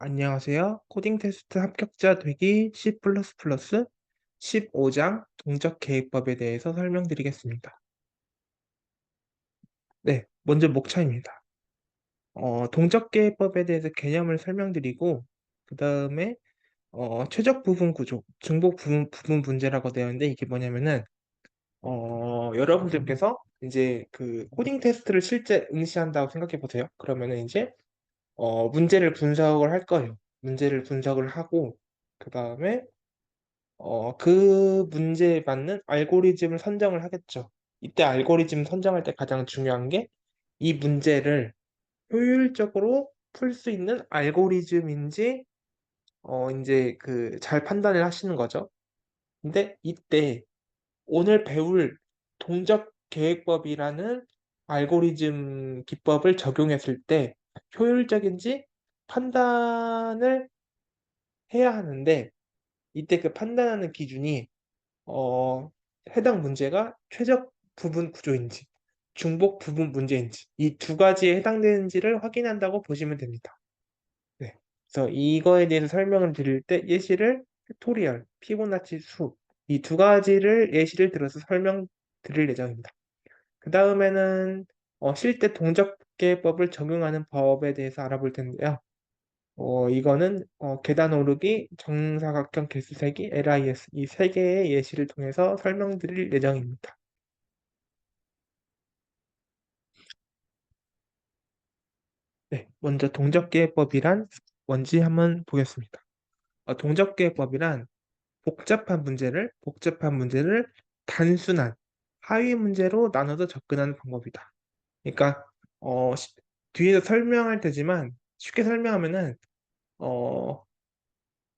안녕하세요. 코딩 테스트 합격자 되기 C++ 15장 동적 계획법에 대해서 설명드리겠습니다. 네, 먼저 목차입니다. 동적 계획법에 대해서 개념을 설명드리고, 그 다음에 최적 부분 구조, 중복 부분 문제라고 되어 있는데 이게 뭐냐면은 여러분들께서 이제 그 코딩 테스트를 실제 응시한다고 생각해 보세요. 그러면은 이제 문제를 분석을 할 거예요. 문제를 분석을 하고 그 다음에 그 문제에 맞는 알고리즘을 선정을 하겠죠. 이때 알고리즘 선정할 때 가장 중요한 게 이 문제를 효율적으로 풀 수 있는 알고리즘인지 이제 그 잘 판단을 하시는 거죠. 근데 이때 오늘 배울 동적 계획법이라는 알고리즘 기법을 적용했을 때 효율적인지 판단을 해야 하는데 이때 그 판단하는 기준이 어, 해당 문제가 최적 부분 구조인지, 중복 부분 문제인지, 이 두 가지에 해당되는지를 확인한다고 보시면 됩니다. 네. 그래서 이거에 대해서 설명을 드릴 때 예시를 팩토리얼, 피보나치 수, 이 두 가지를 예시를 들어서 설명드릴 예정입니다. 그 다음에는 실제 동적계법을 적용하는 법에 대해서 알아볼 텐데요. 이거는 계단 오르기, 정사각형 개수 세기, LIS 이 세 개의 예시를 통해서 설명드릴 예정입니다. 네, 먼저 동적계법이란 뭔지 한번 보겠습니다. 동적계법이란 복잡한 문제를 단순한 하위 문제로 나눠서 접근하는 방법이다. 그러니까 뒤에서 설명할 테지만 쉽게 설명하면은 어,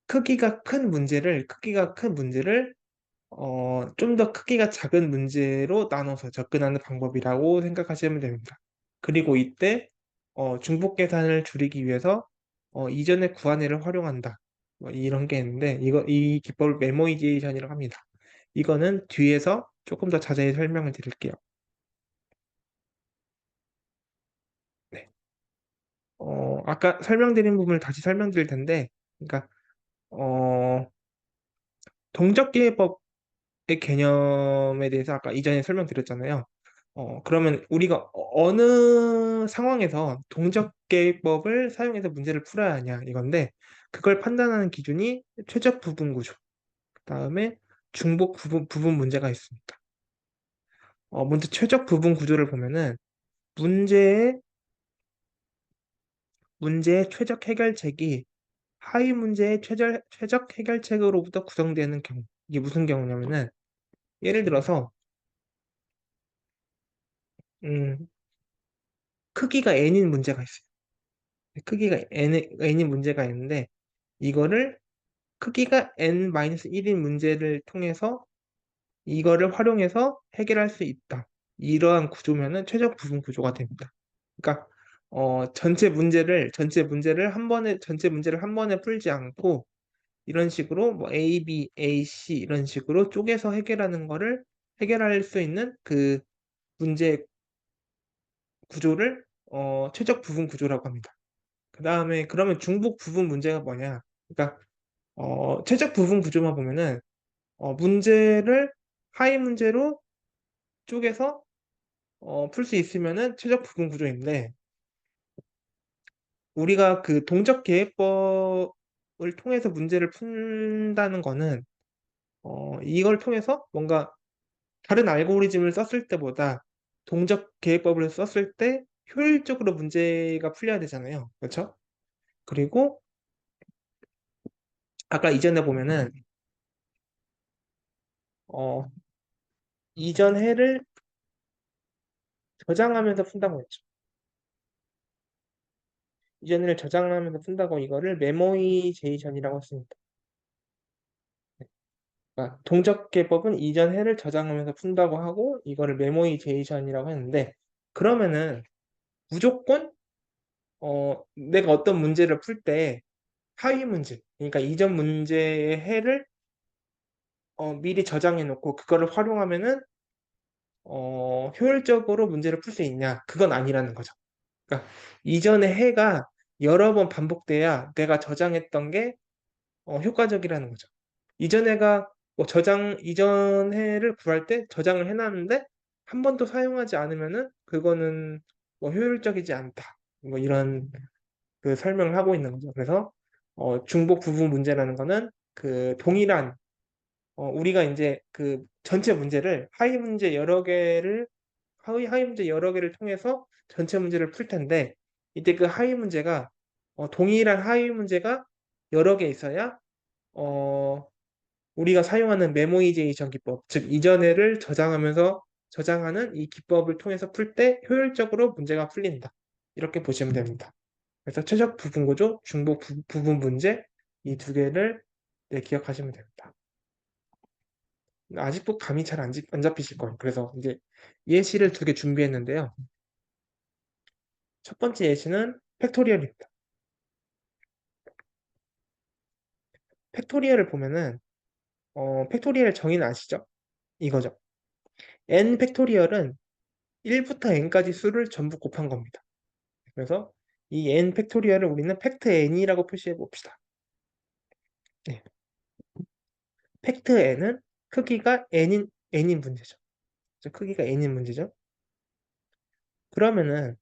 크기가 큰 문제를 좀 더 크기가 작은 문제로 나눠서 접근하는 방법이라고 생각하시면 됩니다. 그리고 이때 중복 계산을 줄이기 위해서 이전의 구한회를 활용한다. 뭐 이런 게 있는데 이 기법을 메모이제이션이라고 합니다. 이거는 뒤에서 조금 더 자세히 설명을 드릴게요. 네. 아까 설명드린 부분을 다시 설명드릴 텐데, 그러니까 어, 동적계법 개념에 대해서 아까 이전에 설명드렸잖아요. 그러면 우리가 어느 상황에서 동적계법을 사용해서 문제를 풀어야 하냐 이건데 그걸 판단하는 기준이 최적 부분 구조, 그다음에 중복 부분 문제가 있습니다. 먼저 최적 부분 구조를 보면은 문제의 문제의 최적 해결책이 하위 문제의 최적 해결책으로부터 구성되는 경우. 이게 무슨 경우냐면은 예를 들어서 음, 크기가 n인 문제가 있어요. 크기가 n인 문제가 있는데 이거를 크기가 n-1인 문제를 통해서 이거를 활용해서 해결할 수 있다. 이러한 구조면은 최적 부분 구조가 됩니다. 그러니까 전체 문제를 한 번에 풀지 않고 이런 식으로 뭐 A, B, A, C 이런 식으로 쪼개서 해결할 수 있는 그 문제 구조를 최적 부분 구조라고 합니다. 그 다음에 그러면 중복 부분 문제가 뭐냐? 그러니까 최적 부분 구조만 보면은 문제를 하위 문제로 쪼개서 풀 수 있으면은 최적 부분 구조인데 우리가 그 동적 계획법을 통해서 문제를 푼다는 거는 이걸 통해서 뭔가 다른 알고리즘을 썼을 때보다 동적 계획법을 썼을 때 효율적으로 문제가 풀려야 되잖아요. 그렇죠? 그리고 아까 이전에 보면은 어, 이전 해를 저장하면서 푼다고 했죠. 이전 해를 저장하면서 푼다고 이거를 메모이제이션이라고 했습니다. 그러니까 동적계법은 이전 해를 저장하면서 푼다고 하고 이거를 메모이제이션이라고 했는데 그러면은 무조건 내가 어떤 문제를 풀 때 하위 문제, 그러니까 이전 문제의 해를 미리 저장해 놓고 그거를 활용하면은 효율적으로 문제를 풀 수 있냐? 그건 아니라는 거죠. 그러니까 이전의 해가 여러 번 반복돼야 내가 저장했던 게 효과적이라는 거죠. 이전에가 뭐 이전 해를 구할 때 저장을 해놨는데 한 번도 사용하지 않으면은 그거는 뭐 효율적이지 않다. 뭐 이런 그 설명을 하고 있는 거죠. 그래서 중복 부분 문제라는 거는 그 동일한 우리가 이제 그 전체 문제를 하위 문제 여러 개를 통해서 전체 문제를 풀 텐데 이때 그 하위 문제가 동일한 하위 문제가 여러 개 있어야 어, 우리가 사용하는 메모이제이션 기법, 즉 이전에를 저장하는 이 기법을 통해서 풀 때 효율적으로 문제가 풀린다. 이렇게 보시면 됩니다. 그래서 최적 부분 구조, 부분 문제 이 두 개를 네, 기억하시면 됩니다. 아직도 감이 잘 안 잡히실 거예요. 그래서 이제 예시를 두 개 준비했는데요. 첫 번째 예시는 팩토리얼입니다. 팩토리얼을 보면은 팩토리얼 정의는 아시죠? 이거죠. n 팩토리얼은 1부터 n까지 수를 전부 곱한 겁니다. 그래서 이 n 팩토리얼을 우리는 팩트 n이라고 표시해 봅시다. 네. 팩트 n은 크기가 n인 문제죠. 크기가 n인 문제죠. 그러면은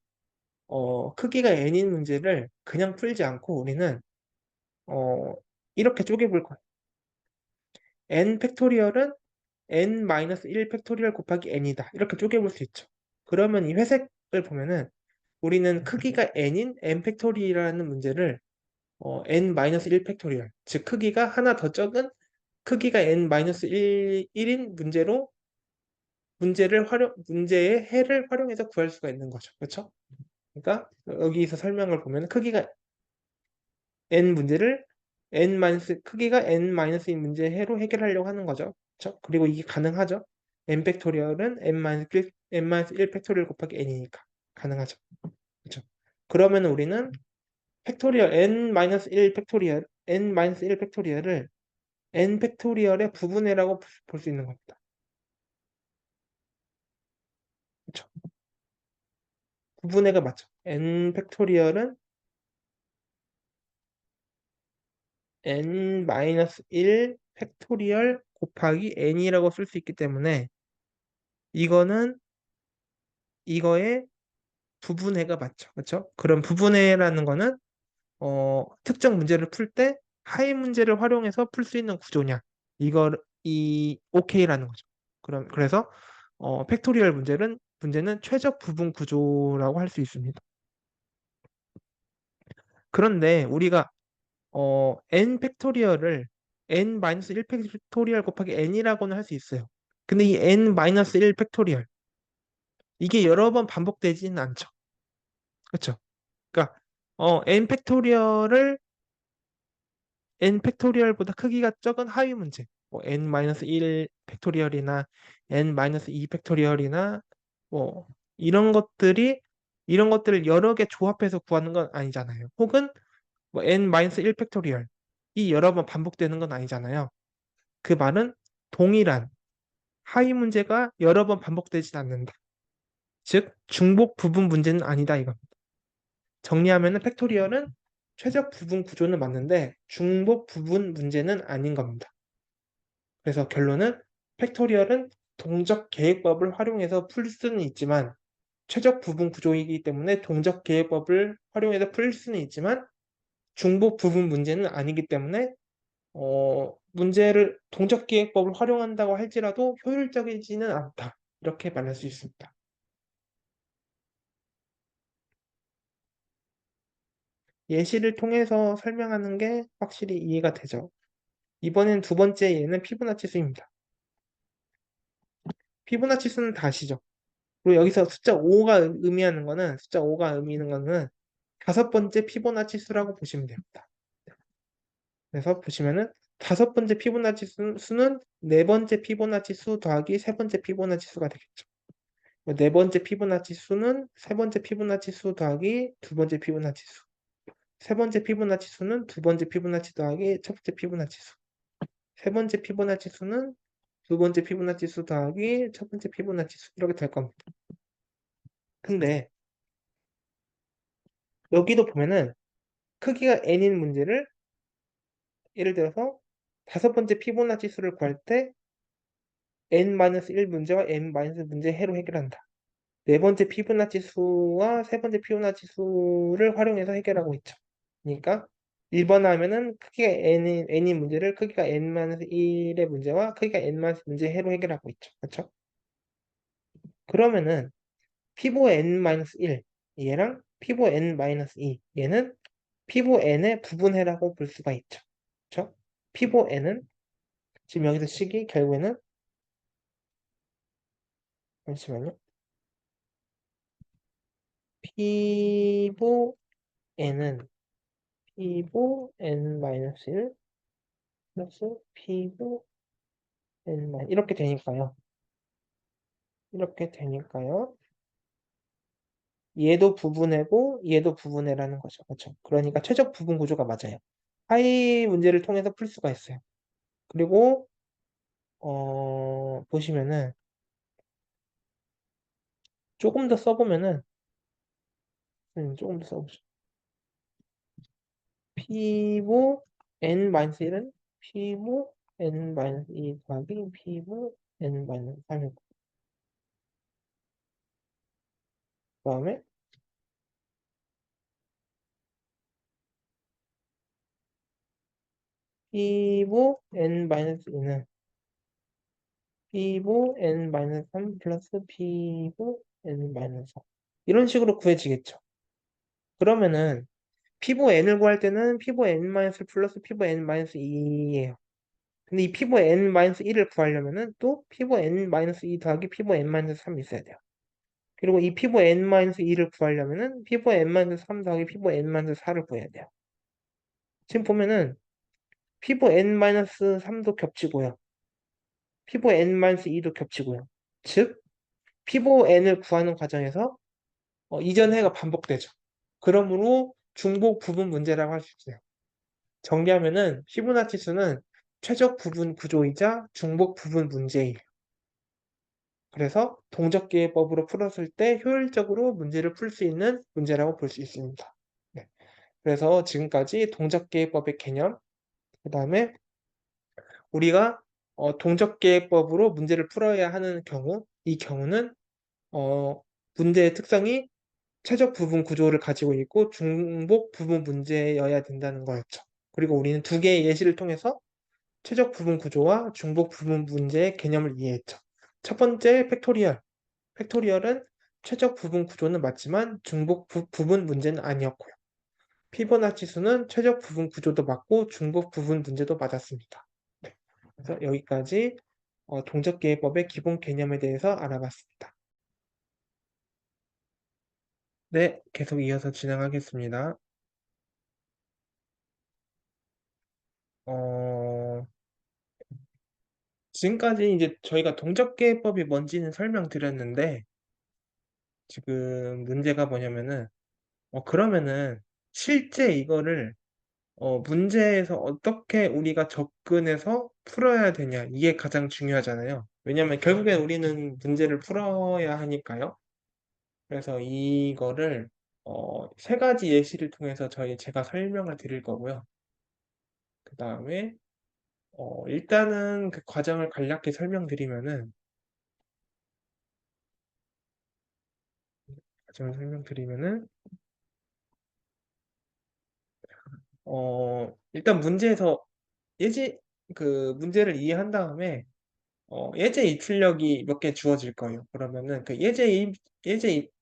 크기가 n인 문제를 그냥 풀지 않고 우리는 어, 이렇게 쪼개볼 거예요. n 팩토리얼은 n-1 팩토리얼 곱하기 n이다. 이렇게 쪼개볼 수 있죠. 그러면 이 회색을 보면은 우리는 크기가 n인 n 팩토리라는 문제를 n-1 팩토리얼, 즉 크기가 하나 더 적은 크기가 n-1인 문제의 해를 활용해서 구할 수가 있는 거죠. 그렇죠? 그러니까 여기서 설명을 보면 n 문제를 크기가 n-2 문제의 해로 해결하려고 하는 거죠. 그렇죠? 그리고 이게 가능하죠. n 팩토리얼은 n-1 팩토리얼 곱하기 n이니까 가능하죠. 그렇죠? 그러면 우리는 n-1 팩토리얼을 n 팩토리얼의 부분해라고 볼 수 있는 겁니다. 그렇죠? 부분해가 맞죠. n 팩토리얼은 n-1 팩토리얼 곱하기 n이라고 쓸 수 있기 때문에 이거는 이거의 부분해가 맞죠. 그렇죠? 그럼 부분해라는 거는 특정 문제를 풀 때 하위 문제를 활용해서 풀 수 있는 구조냐. 이 OK라는 거죠. 그래서 팩토리얼 문제는 최적 부분 구조라고 할 수 있습니다. 그런데 우리가 n 팩토리얼을 n-1 팩토리얼 곱하기 n이라고는 할 수 있어요. 근데 이 n-1 팩토리얼 이게 여러 번 반복되지는 않죠. 그렇죠? 그러니까 n 팩토리얼을 n 팩토리얼보다 크기가 적은 하위 문제, 뭐 n-1 팩토리얼이나 n-2 팩토리얼이나 뭐 이런 것들을 여러 개 조합해서 구하는 건 아니잖아요. 혹은 뭐 n-1 팩토리얼 이 여러 번 반복되는 건 아니잖아요. 그 말은 동일한 하위 문제가 여러 번 반복되진 않는다. 즉 중복 부분 문제는 아니다 이겁니다. 정리하면은 팩토리얼은 최적 부분 구조는 맞는데 중복 부분 문제는 아닌 겁니다. 그래서 결론은 팩토리얼은 동적 계획법을 활용해서 풀 수는 있지만 최적 부분 구조이기 때문에 동적 계획법을 활용해서 풀 수는 있지만 중복 부분 문제는 아니기 때문에 문제를 동적 계획법을 활용한다고 할지라도 효율적이지는 않다. 이렇게 말할 수 있습니다. 예시를 통해서 설명하는 게 확실히 이해가 되죠. 이번엔 두 번째 예는 피보나치 수입니다. 피보나치 수는 다 아시죠? 그리고 여기서 숫자 5가 의미하는 거는 다섯 번째 피보나치 수라고 보시면 됩니다. 그래서 보시면은 다섯 번째 피보나치 수는 네 번째 피보나치 수 더하기 세 번째 피보나치 수가 되겠죠. 네 번째 피보나치 수는 세 번째 피보나치 수 더하기 두 번째 피보나치 수. 세 번째 피보나치 수는 두 번째 피보나치 더하기 첫 번째 피보나치 수. 세 번째 피보나치 수는 두 번째 피보나치 수 더하기 첫 번째 피보나치 수. 이렇게 될 겁니다. 근데 여기도 보면은 크기가 n인 문제를 예를 들어서 다섯 번째 피보나치 수를 구할 때 n-1 문제와 n-문제 해로 해결한다. 네 번째 피보나치 수와 세 번째 피보나치 수를 활용해서 해결하고 있죠. 그러니까 1번 하면은 크기가 n인 문제를 크기가 n-1의 문제와 크기가 n-문제 해로 해결하고 있죠. 그렇죠? 그러면은 피보 n-1 얘랑 피보 n-2 얘는 피보 n의 부분해라고 볼 수가 있죠. 그렇죠? 피보 n은 지금 여기서 식이 결국에는 잠시만요. 피보 n은 피보 n-1 플러스 피보 n- 이렇게 되니까요. 이렇게 되니까요. 얘도 부분해고 얘도 부분해라는 거죠. 그렇죠? 그러니까 최적 부분 구조가 맞아요. 하이 문제를 통해서 풀 수가 있어요. 그리고 보시면은 조금 더 써보면은 조금 더 써보죠. 피보 n-1은 피보 n-2 더하기 피보 n-3이고 그 다음에 피보 n-2는 피보 n-3 플러스 피보 n-4 이런 식으로 구해지겠죠. 그러면은 피보 n을 구할 때는 피보 n-1 플러스 피보 n-2예요. 근데 이 피보 n-1을 구하려면은 또 피보 n-2 더하기 피보 n-3 있어야 돼요. 그리고 이 피보 n-2를 구하려면은 피보 n-3 더하기 피보 n-4를 구해야 돼요. 지금 보면은 피보 n-3도 겹치고요. 피보 n-2도 겹치고요. 즉 피보 n을 구하는 과정에서 이전 해가 반복되죠. 그러므로 중복 부분 문제라고 할 수 있어요. 정리하면은 피보나치수는 최적 부분 구조이자 중복 부분 문제예요. 그래서 동적기회법으로 풀었을 때 효율적으로 문제를 풀 수 있는 문제라고 볼 수 있습니다. 네. 그래서 지금까지 동적기회법의 개념, 그 다음에 우리가 동적계획법으로 문제를 풀어야 하는 경우, 이 경우는 문제의 특성이 최적 부분 구조를 가지고 있고 중복 부분 문제여야 된다는 거였죠. 그리고 우리는 두 개의 예시를 통해서 최적 부분 구조와 중복 부분 문제의 개념을 이해했죠. 첫 번째 팩토리얼. 팩토리얼은 최적 부분 구조는 맞지만 중복 부분 문제는 아니었고요. 피보나치 수는 최적 부분 구조도 맞고 중복 부분 문제도 맞았습니다. 네. 그래서 여기까지 동적계획법의 기본 개념에 대해서 알아봤습니다. 네, 계속 이어서 진행하겠습니다. 어, 지금까지 이제 저희가 동적계획법이 뭔지는 설명드렸는데, 지금 문제가 뭐냐면은, 그러면은 실제 이거를 문제에서 어떻게 우리가 접근해서 풀어야 되냐, 이게 가장 중요하잖아요. 왜냐면 결국엔 우리는 문제를 풀어야 하니까요. 그래서 이거를 세 가지 예시를 통해서 제가 설명을 드릴 거고요. 그 다음에 일단은 그 과정을 간략히 설명드리면은 과정을 설명드리면은 일단 문제에서 예제 그 문제를 이해한 다음에 예제 입출력이 몇 개 주어질 거예요. 그러면은 그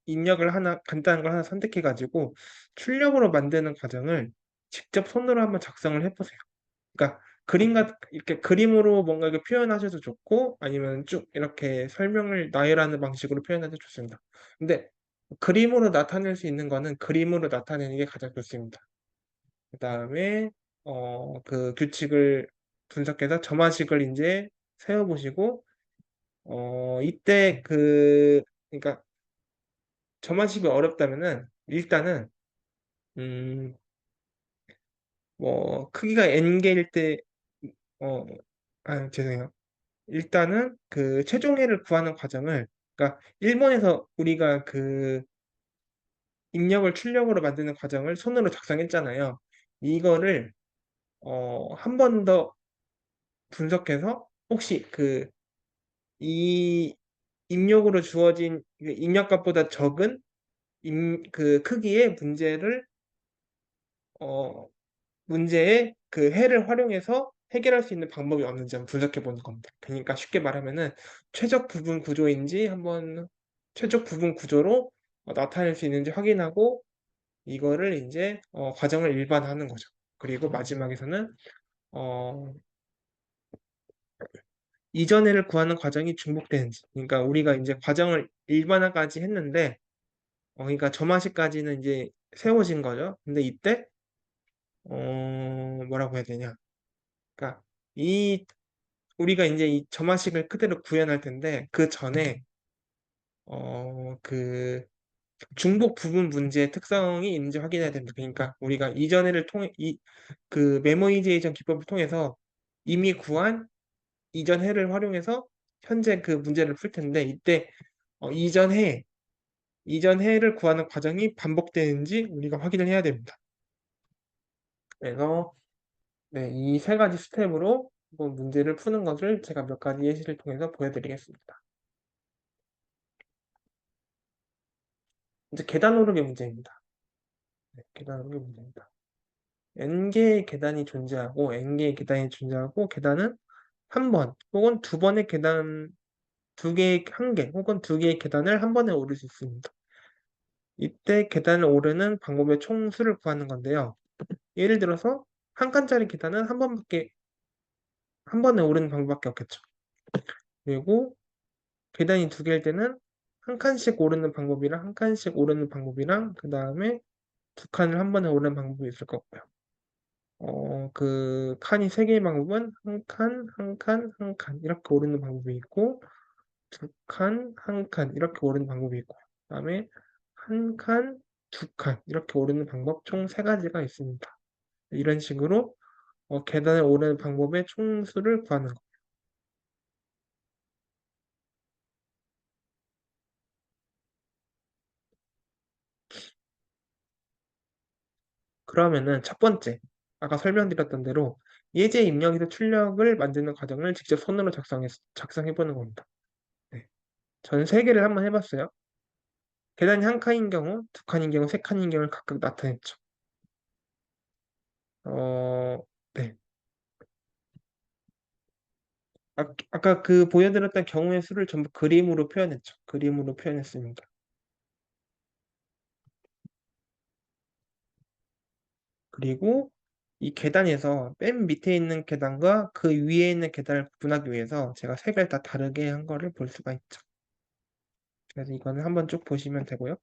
입력을 하나 간단한 걸 하나 선택해 가지고 출력으로 만드는 과정을 직접 손으로 한번 작성을 해보세요. 그러니까 이렇게 그림으로 뭔가 이렇게 표현하셔도 좋고 아니면 쭉 이렇게 설명을 나열하는 방식으로 표현해도 좋습니다. 근데 그림으로 나타낼 수 있는 거는 그림으로 나타내는 게 가장 좋습니다. 그 다음에 그 규칙을 분석해서 점화식을 이제 세워보시고 이때 그러니까 점화식이 어렵다면은 일단은 음, 뭐 크기가 n개일 때 어, 죄송해요. 일단은 그 최종회를 구하는 과정을 그러니까 1번에서 우리가 그 입력을 출력으로 만드는 과정을 손으로 작성했잖아요. 이거를 한 번 더 분석해서 혹시 이 입력으로 주어진 그 입력값보다 적은 그 크기의 어, 문제의 그 해를 활용해서 해결할 수 있는 방법이 없는지 한번 분석해 보는 겁니다. 그러니까 쉽게 말하면은 최적 부분 구조인지 한번 최적 부분 구조로 나타낼 수 있는지 확인하고 이거를 이제 과정을 일반화하는 거죠. 그리고 마지막에서는 어, 이전해를 구하는 과정이 중복되는지. 그러니까 우리가 이제 과정을 일반화까지 했는데, 그러니까 점화시까지는 이제 세워진 거죠. 근데 이때 뭐라고 해야 되냐? 그러니까 이 우리가 이제 이 점화식을 그대로 구현할 텐데 그 전에 그 중복 부분 문제의 특성이 있는지 확인해야 됩니다. 그러니까 우리가 이전해를 통해 그 메모이제이션 기법을 통해서 이미 구한 이전 해를 활용해서 현재 그 문제를 풀 텐데 이때 어, 이전 해 이전 해를 구하는 과정이 반복되는지 우리가 확인을 해야 됩니다. 그래서 네, 이 세 가지 스텝으로 한번 문제를 푸는 것을 제가 몇 가지 예시를 통해서 보여드리겠습니다. 이제 계단 오르기 문제입니다. 네, 계단 오르기 문제입니다. n개의 계단이 존재하고 n개의 계단이 존재하고 계단은 한 번 혹은 두 번의 계단 두 개의 한 개 혹은 두 개의 계단을 한 번에 오를 수 있습니다. 이때 계단을 오르는 방법의 총수를 구하는 건데요. 예를 들어서 한 칸짜리 계단은 한 번에 오르는 방법밖에 없겠죠. 그리고 계단이 두 개일 때는 한 칸씩 오르는 방법이랑 한 칸씩 오르는 방법이랑 그 다음에 두 칸을 한 번에 오르는 방법이 있을 거고요. 그 칸이 세 개의 방법은 한 칸, 한 칸, 한 칸 이렇게 오르는 방법이 있고 두 칸, 한 칸 이렇게 오르는 방법이 있고 그다음에 한 칸, 두 칸 이렇게 오르는 방법 총 세 가지가 있습니다. 이런 식으로 계단을 오르는 방법의 총수를 구하는 거. 그러면은 첫 번째, 아까 설명드렸던 대로 예제 입력에서 출력을 만드는 과정을 직접 손으로 작성해보는 겁니다. 네. 전 세 개를 한번 해봤어요. 계단이 한 칸인 경우, 두 칸인 경우, 세 칸인 경우를 각각 나타냈죠. 어, 네. 아까 그 보여드렸던 경우의 수를 전부 그림으로 표현했죠. 그림으로 표현했습니다. 그리고 이 계단에서 맨 밑에 있는 계단과 그 위에 있는 계단을 구분하기 위해서 제가 색을 다 다르게 한 거를 볼 수가 있죠. 그래서 이거는 한번 쭉 보시면 되고요.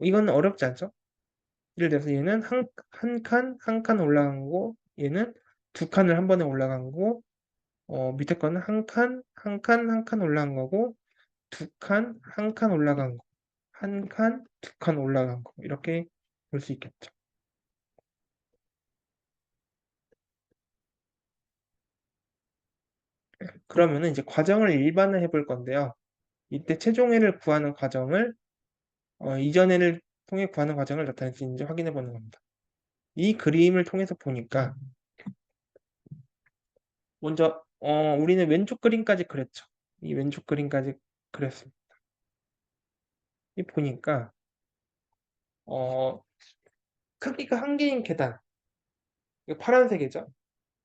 이건 어렵지 않죠? 예를 들어서 얘는 한 칸 올라간 거고, 얘는 두 칸을 한 번에 올라간 거고, 밑에 거는 한 칸 올라간 거고, 두 칸, 한 칸 올라간 거, 한 칸, 두 칸 올라간 거, 이렇게 볼 수 있겠죠. 그러면은 이제 과정을 일반화 해볼 건데요. 이때 최종회를 구하는 과정을, 이전회를 통해 구하는 과정을 나타낼 수 있는지 확인해 보는 겁니다. 이 그림을 통해서 보니까, 먼저, 우리는 왼쪽 그림까지 그렸죠. 이 왼쪽 그림까지 그렸습니다. 이 보니까, 어, 크기가 한 개인 계단, 이거 파란색이죠.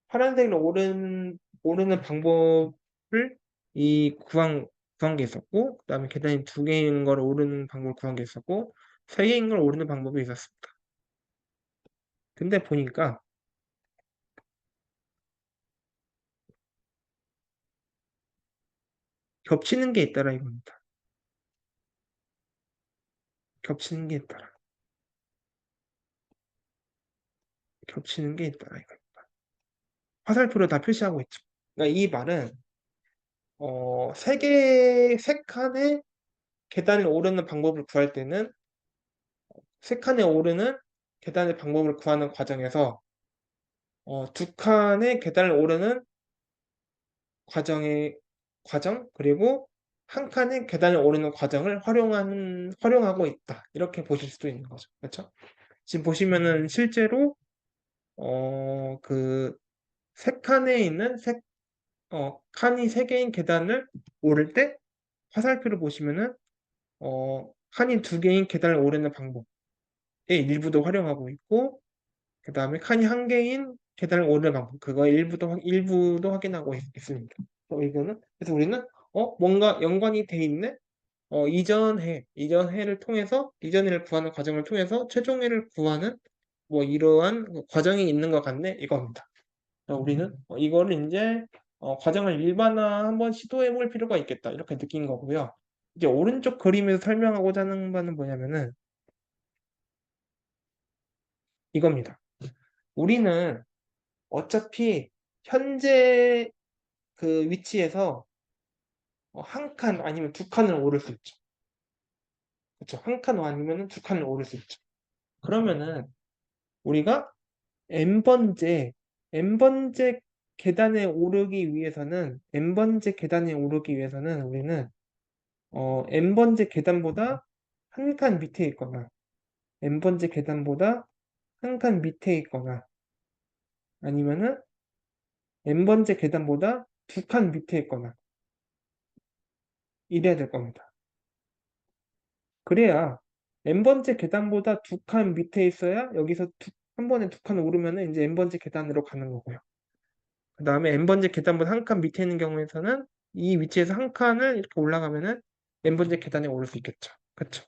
파란색으로 오르는 방법을 구한 게 있었고, 그 다음에 계단이 두 개인 걸 오르는 방법을 구한 게 있었고, 세 개인 걸 오르는 방법이 있었습니다. 근데 보니까 겹치는 게 있더라 이겁니다. 겹치는 게 있더라. 겹치는 게 있더라 이거. 화살표로 다 표시하고 있죠. 그러니까 이 말은 세 칸의 계단을 오르는 방법을 구할 때는 세 칸에 오르는 계단의 방법을 구하는 과정에서 두 칸의 계단을 오르는 과정 그리고 한 칸의 계단을 오르는 과정을 활용하고 있다. 이렇게 보실 수도 있는 거죠. 그렇죠? 지금 보시면은 실제로 그 세 칸에 있는 칸이 세 개인 계단을 오를 때 화살표를 보시면은 칸이 두 개인 계단을 오르는 방법의 일부도 활용하고 있고, 그 다음에 칸이 한 개인 계단을 오르는 방법, 그거 일부도 확인하고 있습니다. 이거는, 그래서 우리는, 뭔가 연관이 돼 있네? 이전 해를 통해서, 이전 해를 구하는 과정을 통해서 최종 해를 구하는 뭐 이러한 과정이 있는 것 같네? 이겁니다. 우리는 이거를 이제 과정을 일반화 한번 시도해 볼 필요가 있겠다. 이렇게 느낀 거고요. 이제 오른쪽 그림에서 설명하고자 하는 바는 뭐냐면은 이겁니다. 우리는 어차피 현재 그 위치에서 한 칸 아니면 두 칸을 오를 수 있죠. 그렇죠? 한 칸 아니면 두 칸을 오를 수 있죠. 그러면은 우리가 n번째 n번째 계단에 오르기 위해서는 n번째 계단에 오르기 위해서는 우리는 n번째 계단보다 한 칸 밑에 있거나 n번째 계단보다 한 칸 밑에 있거나 아니면은 n번째 계단보다 두 칸 밑에 있거나 이래야 될 겁니다. 그래야 n번째 계단보다 두 칸 밑에 있어야 여기서 한 번에 두 칸 오르면은 이제 n번째 계단으로 가는 거고요. 그 다음에 n번째 계단보다 한 칸 밑에 있는 경우에서는 이 위치에서 한 칸을 이렇게 올라가면은 n번째 계단에 오를 수 있겠죠. 그렇죠?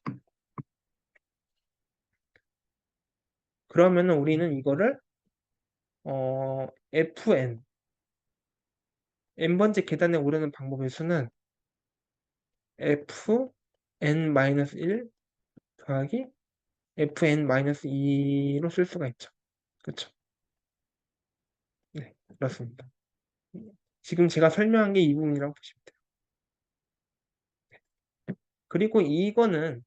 그러면은 우리는 이거를 n번째 계단에 오르는 방법의 수는 fn-1 더하기 fn-2로 쓸 수가 있죠. 그렇죠? 네, 그렇습니다. 지금 제가 설명한 게 이 부분이라고 보시면 돼요. 그리고 이거는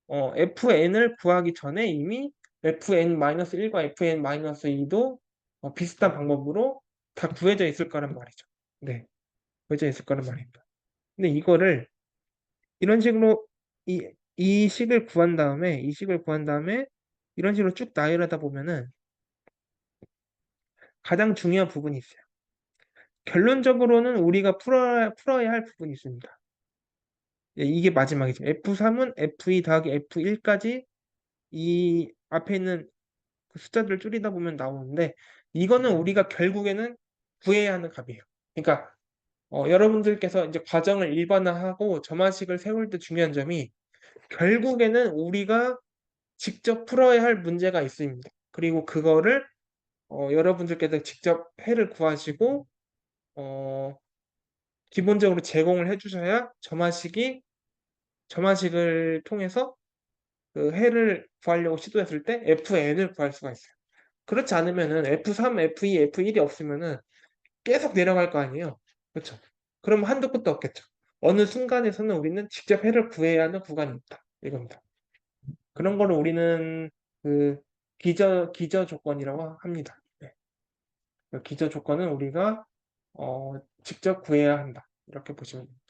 fn을 구하기 전에 이미 fn-1과 fn-2도 비슷한 방법으로 다 구해져 있을 거란 말이죠. 네, 구해져 있을 거란 말입니다. 근데 이거를 이런 식으로 이 식을 구한 다음에 이런 식으로 쭉 나열하다 보면은 가장 중요한 부분이 있어요. 결론적으로는 우리가 풀어야 할 부분이 있습니다. 예, 이게 마지막이죠. F3은 F2 더하기 F1까지 이 앞에 있는 그 숫자들을 줄이다 보면 나오는데 이거는 우리가 결국에는 구해야 하는 값이에요. 그러니까 여러분들께서 이제 과정을 일반화하고 점화식을 세울 때 중요한 점이 결국에는 우리가 직접 풀어야 할 문제가 있습니다. 그리고 그거를 여러분들께서 직접 해를 구하시고 어, 기본적으로 제공을 해주셔야 점화식을 통해서 그 해를 구하려고 시도했을 때 FN을 구할 수가 있어요. 그렇지 않으면은 F3, F2, F1이 없으면은 계속 내려갈 거 아니에요. 그렇죠? 그럼 한도 끝도 없겠죠. 어느 순간에서는 우리는 직접 해를 구해야 하는 구간이 있다. 이겁니다. 그런 거를 우리는 그 기저 조건이라고 합니다. 네. 그 기저 조건은 우리가 직접 구해야 한다. 이렇게 보시면 됩니다.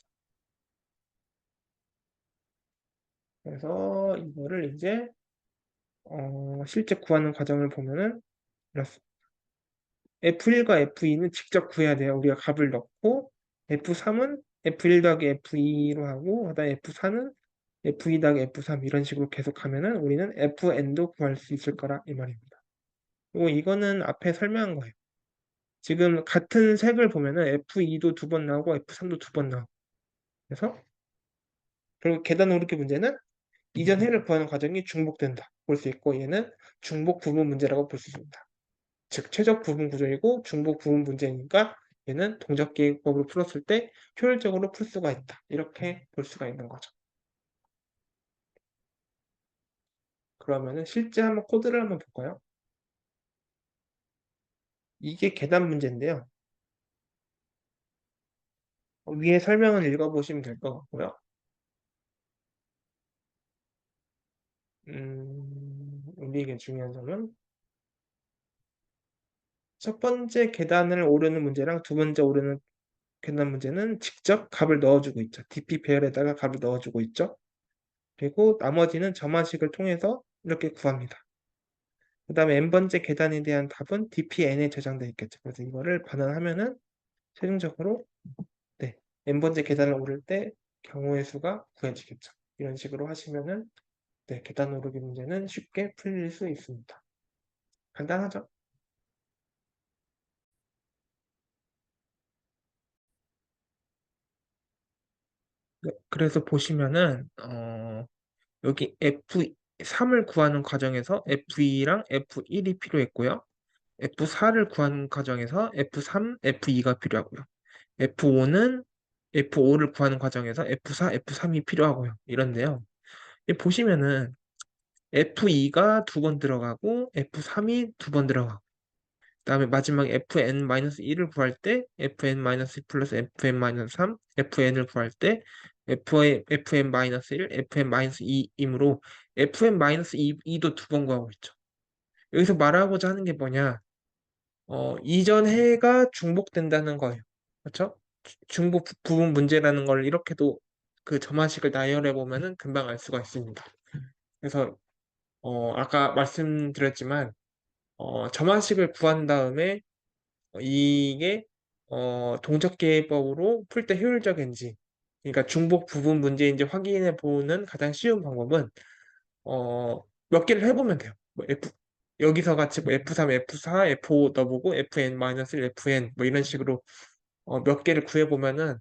그래서 이거를 이제 실제 구하는 과정을 보면은 이렇습니다. F1과 F2는 직접 구해야 돼요. 우리가 값을 넣고 F3은 F1 더하기 F2로 하고 그다음에 F4는 F2 더하기 F3 이런 식으로 계속 하면은 우리는 FN도 구할 수 있을 거라 이 말입니다. 그리고 이거는 앞에 설명한 거예요. 지금 같은 색을 보면은 F2도 두 번 나오고 F3도 두 번 나오고 그래서 그리고 계단 오르기 문제는 이전 해를 구하는 과정이 중복된다 볼 수 있고 얘는 중복 부분 문제라고 볼 수 있습니다. 즉 최적 부분 구조이고 중복 부분 문제니까 얘는 동적기법으로 풀었을 때 효율적으로 풀 수가 있다. 이렇게 볼 수가 있는 거죠. 그러면은 실제 한번 코드를 한번 볼까요? 이게 계단 문제인데요. 위에 설명을 읽어보시면 될 것 같고요. 우리에게 중요한 점은 첫 번째 계단을 오르는 문제랑 두 번째 오르는 계단 문제는 직접 값을 넣어주고 있죠. DP 배열에다가 값을 넣어주고 있죠. 그리고 나머지는 점화식을 통해서 이렇게 구합니다. 그 다음에 n번째 계단에 대한 답은 dpn에 저장되어 있겠죠. 그래서 이거를 반환하면은 최종적으로 네, n번째 계단을 오를 때 경우의 수가 구해지겠죠. 이런 식으로 하시면은 네, 계단 오르기 문제는 쉽게 풀릴 수 있습니다. 간단하죠? 네, 그래서 보시면은 여기 F3을 구하는 과정에서 F2랑 F1이 필요했고요. F4를 구하는 과정에서 F3, F2가 필요하고요. F5를 구하는 과정에서 F4, F3이 필요하고요. 이런데요. 여기 보시면은 F2가 두 번 들어가고 F3이 두 번 들어가고 그다음에 마지막 fn-1을 구할 때 fn-2 플러스 fn-3, fn을 구할 때 fn-1, fn-2이므로 fn-2도 두 번 구하고 있죠. 여기서 말하고자 하는 게 뭐냐? 이전 해가 중복된다는 거예요. 그렇죠? 중복 부분 문제라는 걸 이렇게도 그 점화식을 나열해 보면은 금방 알 수가 있습니다. 그래서 아까 말씀드렸지만 점화식을 구한 다음에 이게 동적계법으로 풀 때 효율적인지, 그러니까 중복 부분 문제인지 확인해 보는 가장 쉬운 방법은 몇 개를 해보면 돼요. 뭐 여기서 같이 뭐 F3, F4, F5 넣어보고 FN-1, FN 뭐 이런 식으로 몇 개를 구해보면은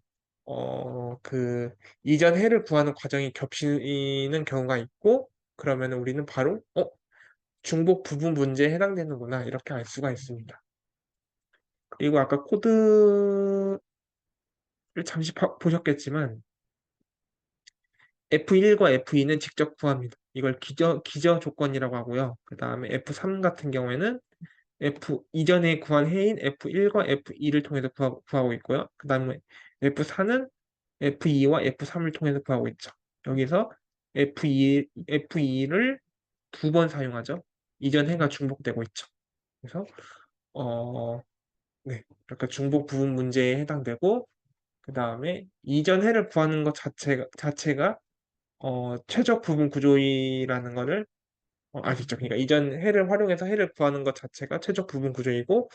그 이전 해를 구하는 과정이 겹치는 경우가 있고 그러면 우리는 바로 중복 부분 문제에 해당되는구나 이렇게 알 수가 있습니다. 그리고 아까 코드를 잠시 보셨겠지만 F1과 F2는 직접 구합니다. 이걸 기저 조건이라고 하고요. 그 다음에 F3 같은 경우에는 이전에 구한 해인 F1과 F2를 통해서 구하고 있고요. 그 다음에 F4는 F2와 F3을 통해서 구하고 있죠. 여기서 F2를 두 번 사용하죠. 이전 해가 중복되고 있죠. 그래서 어, 네, 그러니까 중복 부분 문제에 해당되고 그 다음에 이전 해를 구하는 것 자체가 최적 부분 구조이라는 거를 아시죠? 그러니까 이전 해를 활용해서 해를 구하는 것 자체가 최적 부분 구조이고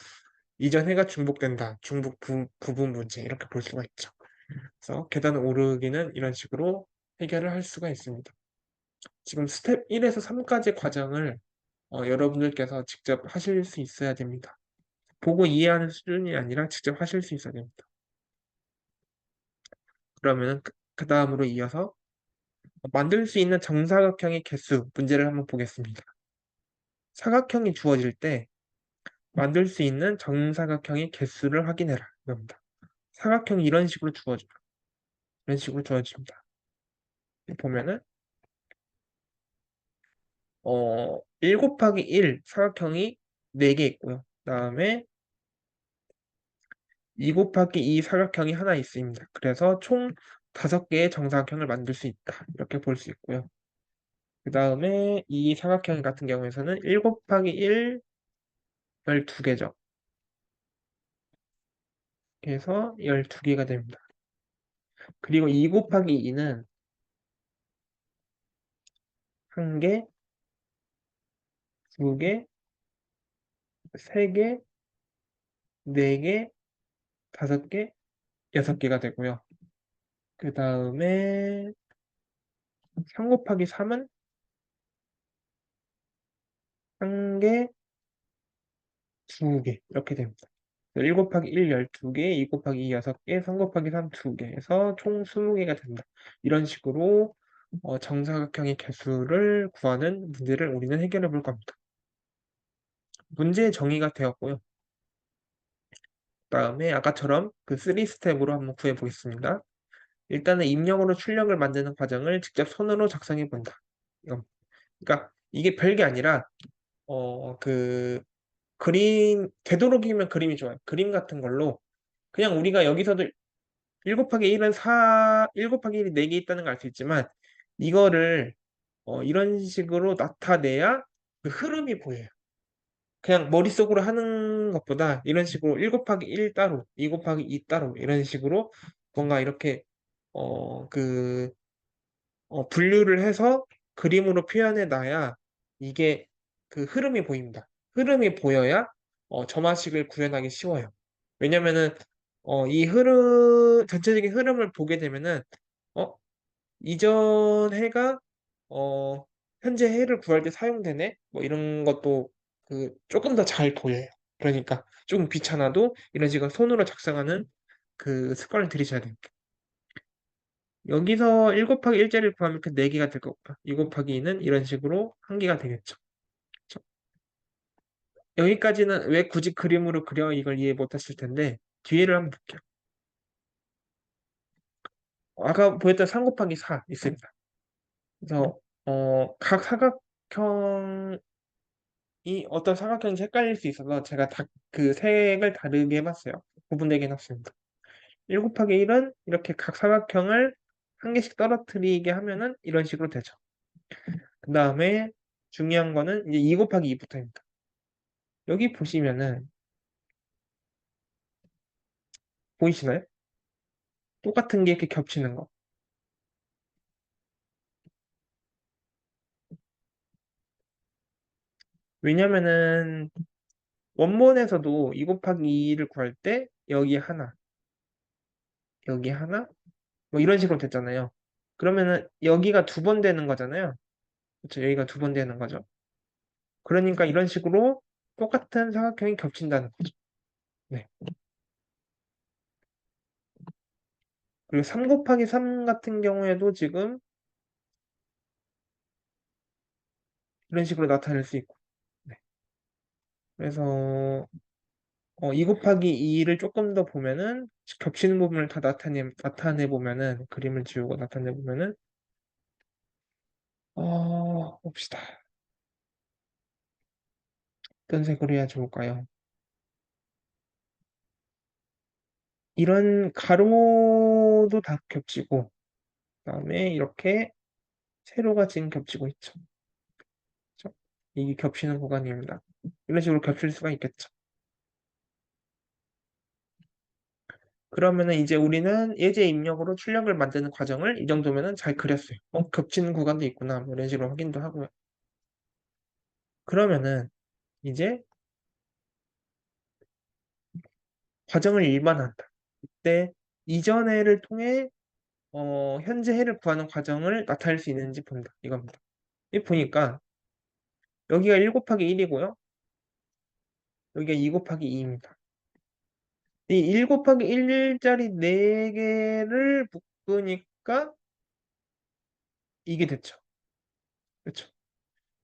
이전 해가 중복된다. 중복 부분 문제 이렇게 볼 수가 있죠. 그래서 계단 오르기는 이런 식으로 해결을 할 수가 있습니다. 지금 스텝 1에서 3까지 과정을 여러분들께서 직접 하실 수 있어야 됩니다. 보고 이해하는 수준이 아니라 직접 하실 수 있어야 됩니다. 그러면 그 다음으로 이어서 만들 수 있는 정사각형의 개수 문제를 한번 보겠습니다. 사각형이 주어질 때 만들 수 있는 정사각형의 개수를 확인해라. 이겁니다. 사각형이 이런 식으로 주어져요. 이런 식으로 주어집니다. 보면은 1 곱하기 1 사각형이 4개 있고요. 그 다음에 2 곱하기 2 사각형이 하나 있습니다. 그래서 총 5개의 정사각형을 만들 수 있다. 이렇게 볼 수 있고요. 그 다음에 이 사각형 같은 경우에서는 1 곱하기 1 12개죠. 그래서 12개가 됩니다. 그리고 2 곱하기 2는 1개, 2개, 3개, 4개, 5개, 6개가 되고요. 그 다음에 3 곱하기 3은 1개, 2개 이렇게 됩니다. 1 곱하기 1 12개, 2 곱하기 2 6개, 3 곱하기 3 2개 해서 총 20개가 된다. 이런 식으로 정사각형의 개수를 구하는 문제를 우리는 해결해 볼 겁니다. 문제의 정의가 되었고요. 그다음에 아까처럼 그 3스텝으로 한번 구해 보겠습니다. 일단은 입력으로 출력을 만드는 과정을 직접 손으로 작성해 본다. 그러니까 이게 별게 아니라 그 되도록이면 그림이 좋아요. 그림 같은 걸로 그냥 우리가 여기서도 1 곱하기 1은 1 곱하기 1이 4개 있다는 걸 알 수 있지만 이거를 이런 식으로 나타내야 그 흐름이 보여요. 그냥 머릿속으로 하는 것보다 이런 식으로 1 곱하기 1 따로, 2 곱하기 2 따로 이런 식으로 뭔가 이렇게 그 분류를 해서 그림으로 표현해 놔야 이게 그 흐름이 보입니다. 흐름이 보여야 점화식을 구현하기 쉬워요. 왜냐면은 이 전체적인 흐름을 보게 되면은 어, 이전 해가 어, 현재 해를 구할 때 사용되네? 뭐 이런 것도 그 조금 더 잘 보여요. 그러니까 조금 귀찮아도 이런 식으로 손으로 작성하는 그 습관을 들이셔야 돼요. 여기서 1 곱하기 1자리를 구하면 그 4개가 될 거고요. 2 곱하기 2는 이런 식으로 1개가 되겠죠. 그쵸? 여기까지는 왜 굳이 그림으로 그려 이걸 이해 못하실 텐데 뒤에를 한번 볼게요. 아까 보였던 3 곱하기 4 있습니다. 그래서 각 사각형이 어떤 사각형인지 헷갈릴 수 있어서 제가 그 색을 다르게 해봤어요. 구분되게 해놨습니다. 1 곱하기 1은 이렇게 각 사각형을 한 개씩 떨어뜨리게 하면은 이런 식으로 되죠. 그 다음에 중요한 거는 이제 2 곱하기 2부터입니다. 여기 보시면은 보이시나요? 똑같은 게 이렇게 겹치는 거. 왜냐면은 원본에서도 2 곱하기 2를 구할 때 여기 하나, 여기 하나, 뭐 이런 식으로 됐잖아요. 그러면은 여기가 2번 되는 거잖아요. 그렇죠? 여기가 2번 되는 거죠. 그러니까 이런 식으로 똑같은 사각형이 겹친다는 거죠. 네. 그리고 3 곱하기 3 같은 경우에도 지금 이런 식으로 나타낼 수 있고. 네. 그래서 2 곱하기 2를 조금 더 보면은 겹치는 부분을 다 나타내 보면은 그림을 지우고 나타내 보면은 봅시다. 어떤 색으로 해야 좋을까요? 이런 가로도 다 겹치고 그다음에 이렇게 세로가 지금 겹치고 있죠. 그죠? 이게 겹치는 구간입니다. 이런 식으로 겹칠 수가 있겠죠. 그러면은 이제 우리는 예제 입력으로 출력을 만드는 과정을 이 정도면은 잘 그렸어요. 겹치는 구간도 있구나. 뭐 이런 식으로 확인도 하고요. 그러면은 이제 과정을 일반화한다. 이때 이전 해를 통해 현재 해를 구하는 과정을 나타낼 수 있는지 본다. 이겁니다. 이 보니까 여기가 1 곱하기 1이고요. 여기가 2 곱하기 2입니다. 이 1 곱하기 1짜리 4개를 묶으니까 이게 됐죠. 그쵸?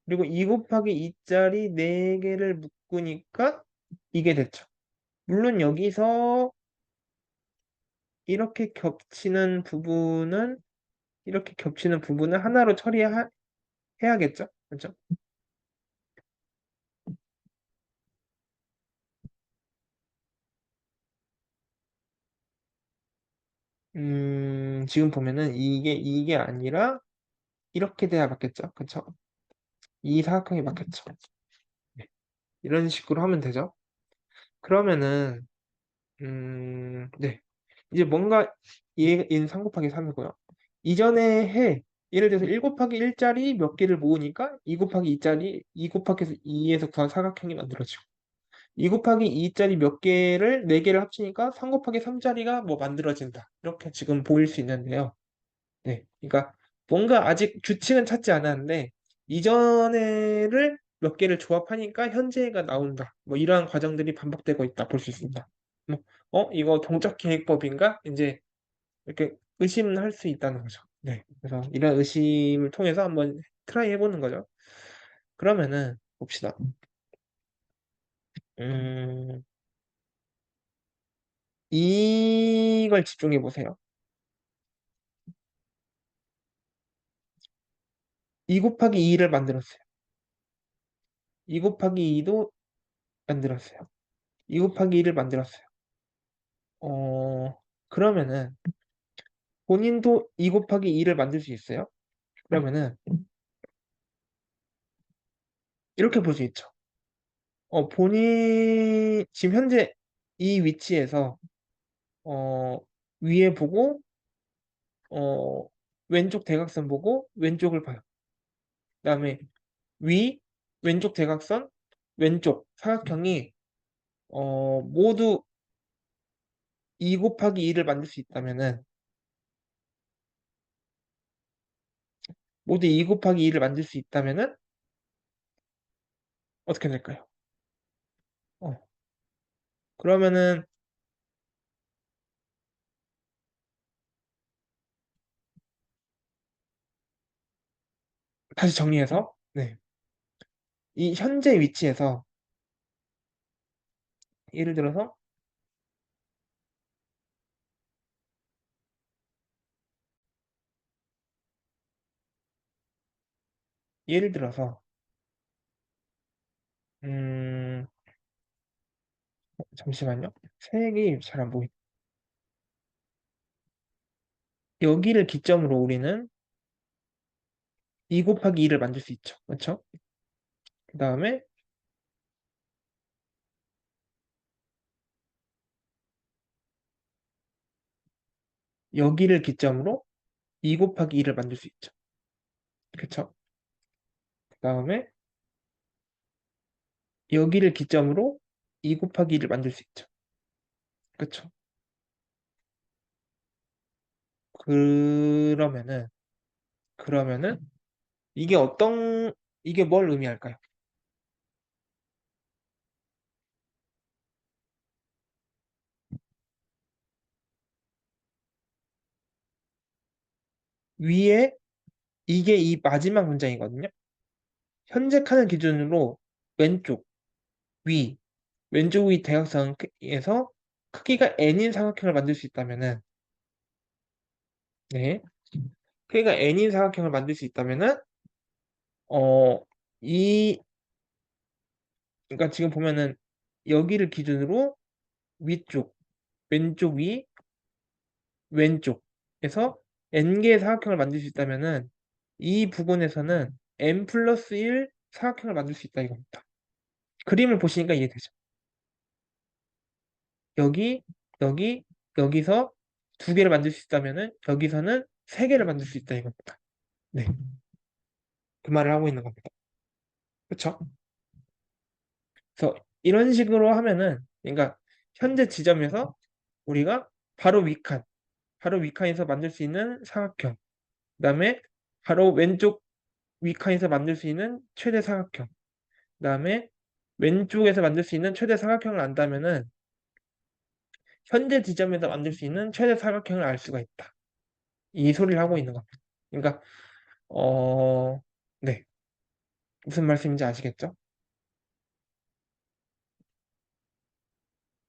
그리고 2 곱하기 2짜리 4개를 묶으니까 이게 됐죠. 물론 여기서 이렇게 겹치는 부분은 하나로 해야겠죠? 그죠? 지금 보면은 이게 아니라 이렇게 돼야 맞겠죠? 그쵸? 이 사각형이 맞겠죠? 네. 이런 식으로 하면 되죠? 그러면은 네. 이제 뭔가 얘는 3 곱하기 3이고요. 이전에 예를 들어서 1 곱하기 1짜리 몇 개를 모으니까 2 곱하기 2짜리 2 곱하기 2에서 구한 사각형이 만들어지고 2 곱하기 2짜리 몇 개를 4개를 합치니까 3 곱하기 3짜리가 뭐 만들어진다. 이렇게 지금 보일 수 있는데요. 네. 그러니까 뭔가 아직 규칙은 찾지 않았는데 이전에를 몇 개를 조합하니까 현재가 나온다. 뭐 이러한 과정들이 반복되고 있다 볼 수 있습니다. 뭐, 이거 동작 기획법인가? 이제 이렇게 의심할 수 있다는 거죠. 네. 그래서 이런 의심을 통해서 한번 트라이 해보는 거죠. 그러면은 봅시다. 음, 이걸 집중해 보세요. 2 곱하기 2를 만들었어요. 2 곱하기 2도 만들었어요. 2 곱하기 2를 만들었어요. 그러면은 본인도 2 곱하기 2를 만들 수 있어요? 그러면은 이렇게 볼 수 있죠. 본인 지금 현재 이 위치에서 어, 위에 보고 왼쪽 대각선 보고 왼쪽을 봐요. 그다음에 위, 왼쪽 대각선, 왼쪽 사각형이 모두 2 곱하기 2를 만들 수 있다면은 모두 2 곱하기 2를 만들 수 있다면은 어떻게 될까요? 어, 그러면은 다시 정리해서 네. 이 현재 위치에서 예를 들어서 예를 들어서 음, 잠시만요. 색이 잘 안 보이. 여기를 기점으로 우리는 2 곱하기 2를 만들 수 있죠. 그렇죠? 그 다음에 여기를 기점으로 2 곱하기 2를 만들 수 있죠. 그렇죠? 그 다음에 여기를 기점으로 2 곱하기 2를 만들 수 있죠. 그렇죠? 그러면은 그러면은 이게 이게 뭘 의미할까요? 위에 이게 이 마지막 문장이거든요. 현재 칸을 기준으로 왼쪽 위 왼쪽 위 대각선에서 크기가 n인 삼각형을 만들 수 있다면은 네 크기가 n인 삼각형을 만들 수 있다면은 어 이 그러니까 지금 보면은 여기를 기준으로 위쪽 왼쪽 위 왼쪽에서 n개의 사각형을 만들 수 있다면은 이 부분에서는 n 플러스 1 사각형을 만들 수 있다 이겁니다. 그림을 보시니까 이해되죠? 여기, 여기, 여기서 두 개를 만들 수 있다면은 여기서는 세 개를 만들 수 있다 이겁니다. 네, 그 말을 하고 있는 겁니다. 그렇죠? 그래서 이런 식으로 하면은 그러니까 현재 지점에서 우리가 바로 위칸, 바로 위칸에서 만들 수 있는 사각형, 그다음에 바로 왼쪽 위칸에서 만들 수 있는 최대 사각형, 그다음에 왼쪽에서 만들 수 있는 최대 사각형을 안다면은 현재 지점에서 만들 수 있는 최대 사각형을 알 수가 있다. 이 소리를 하고 있는 겁니다. 그러니까 어, 네. 무슨 말씀인지 아시겠죠?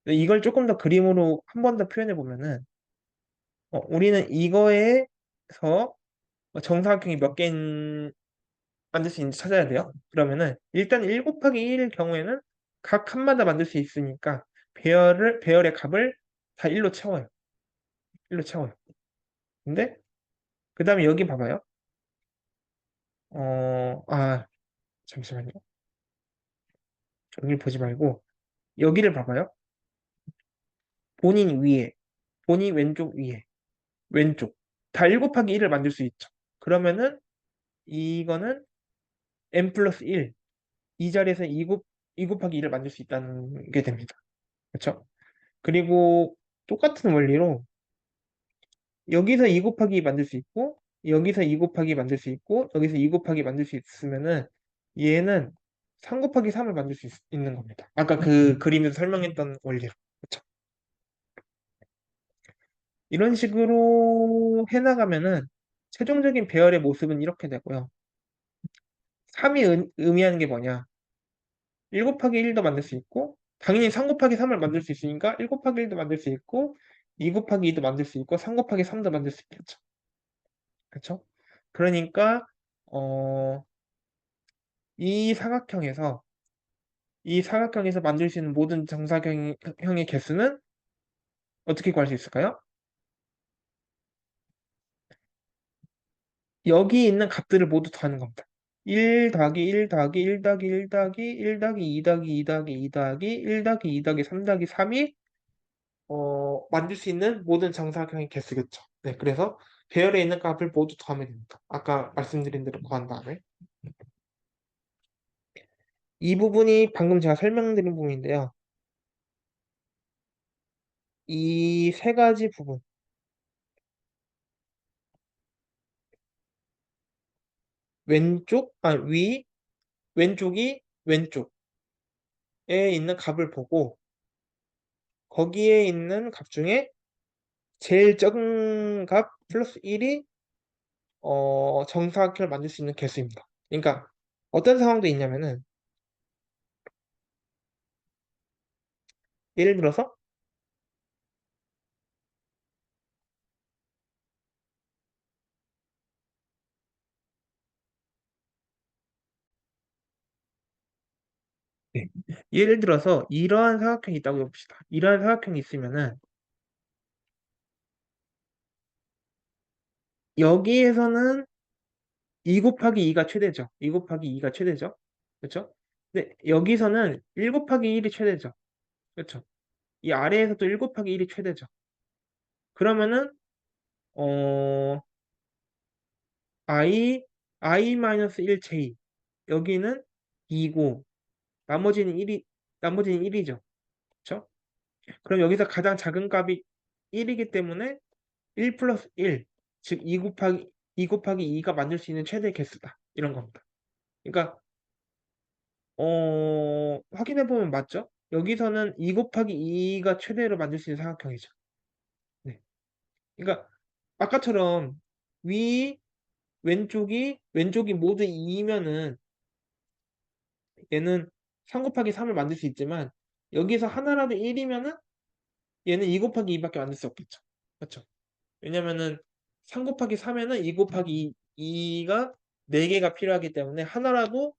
근데 이걸 조금 더 그림으로 한 번 더 표현해 보면은 우리는 이거에서 정사각형이 몇 개인 만들 수 있는지 찾아야 돼요. 그러면은 일단 1 곱하기 1일 경우에는 각 칸마다 만들 수 있으니까 배열의 값을 다 1로 채워요. 1로 채워요. 근데 그 다음에 여기 봐봐요. 잠시만요. 여기를 보지 말고 여기를 봐봐요. 본인 위에, 본인 왼쪽 위에, 왼쪽 다 1 곱하기 1을 만들 수 있죠. 그러면은 이거는 n 플러스 1, 이 자리에서 2 곱하기 2를 만들 수 있다는 게 됩니다. 그렇죠? 그리고 똑같은 원리로 여기서 2 곱하기 만들 수 있고 여기서 2 곱하기 만들 수 있고 여기서 2 곱하기 만들 수 있으면은 얘는 3 곱하기 3을 만들 수 있는 겁니다. 아까 그 그림에서 설명했던 원리로. 그렇죠? 이런 식으로 해나가면은 최종적인 배열의 모습은 이렇게 되고요. 3이 의미하는 게 뭐냐? 1 곱하기 1도 만들 수 있고 당연히 3 곱하기 3을 만들 수 있으니까 1 곱하기 1도 만들 수 있고 2 곱하기 2도 만들 수 있고 3 곱하기 3도 만들 수 있겠죠. 그렇죠? 그러니까 어, 이 사각형에서 이 사각형에서 만들 수 있는 모든 정사각형의 개수는 어떻게 구할 수 있을까요? 여기 있는 값들을 모두 더하는 겁니다. 1 더하기 1 더하기 1 더하기 1 더하기 1 더하기 2 더하기 2 더하기 2 더하기 1 더하기 2 더하기 3 더하기 3이 만들 수 있는 모든 정사각형의 개수겠죠. 네, 그래서 배열에 있는 값을 모두 더하면 됩니다. 아까 말씀드린 대로 구한 다음에. 이 부분이 방금 제가 설명드린 부분인데요. 이 세 가지 부분, 왼쪽이 왼쪽에 있는 값을 보고 거기에 있는 값 중에 제일 적은 값 플러스 1이 정사각형을 만들 수 있는 개수입니다. 그러니까 어떤 상황도 있냐면은 예를 들어서 네. 예를 들어서 이러한 사각형이 있다고 해봅시다. 이러한 사각형이 있으면은 여기에서는 2 곱하기 2가 최대죠. 2 곱하기 2가 최대죠. 그렇죠? 근데 여기서는 1 곱하기 1이 최대죠. 그렇죠? 이 아래에서도 1 곱하기 1이 최대죠. 그러면은 어 i -1 제곱 여기는 2고 나머지는 1이죠. 그렇죠? 그럼 여기서 가장 작은 값이 1이기 때문에 1 플러스 1, 즉 2 곱하기 2가 만들 수 있는 최대 개수다. 이런 겁니다. 그러니까 확인해 보면 맞죠? 여기서는 2 곱하기 2가 최대로 만들 수 있는 삼각형이죠. 네. 그러니까 아까처럼 위 왼쪽이 모두 2면은 얘는 3 곱하기 3을 만들 수 있지만 여기서 하나라도 1이면은 얘는 2 곱하기 2밖에 만들 수 없겠죠. 그렇죠? 왜냐면은 3 곱하기 3에는 2 곱하기 2가 4개가 필요하기 때문에 하나라도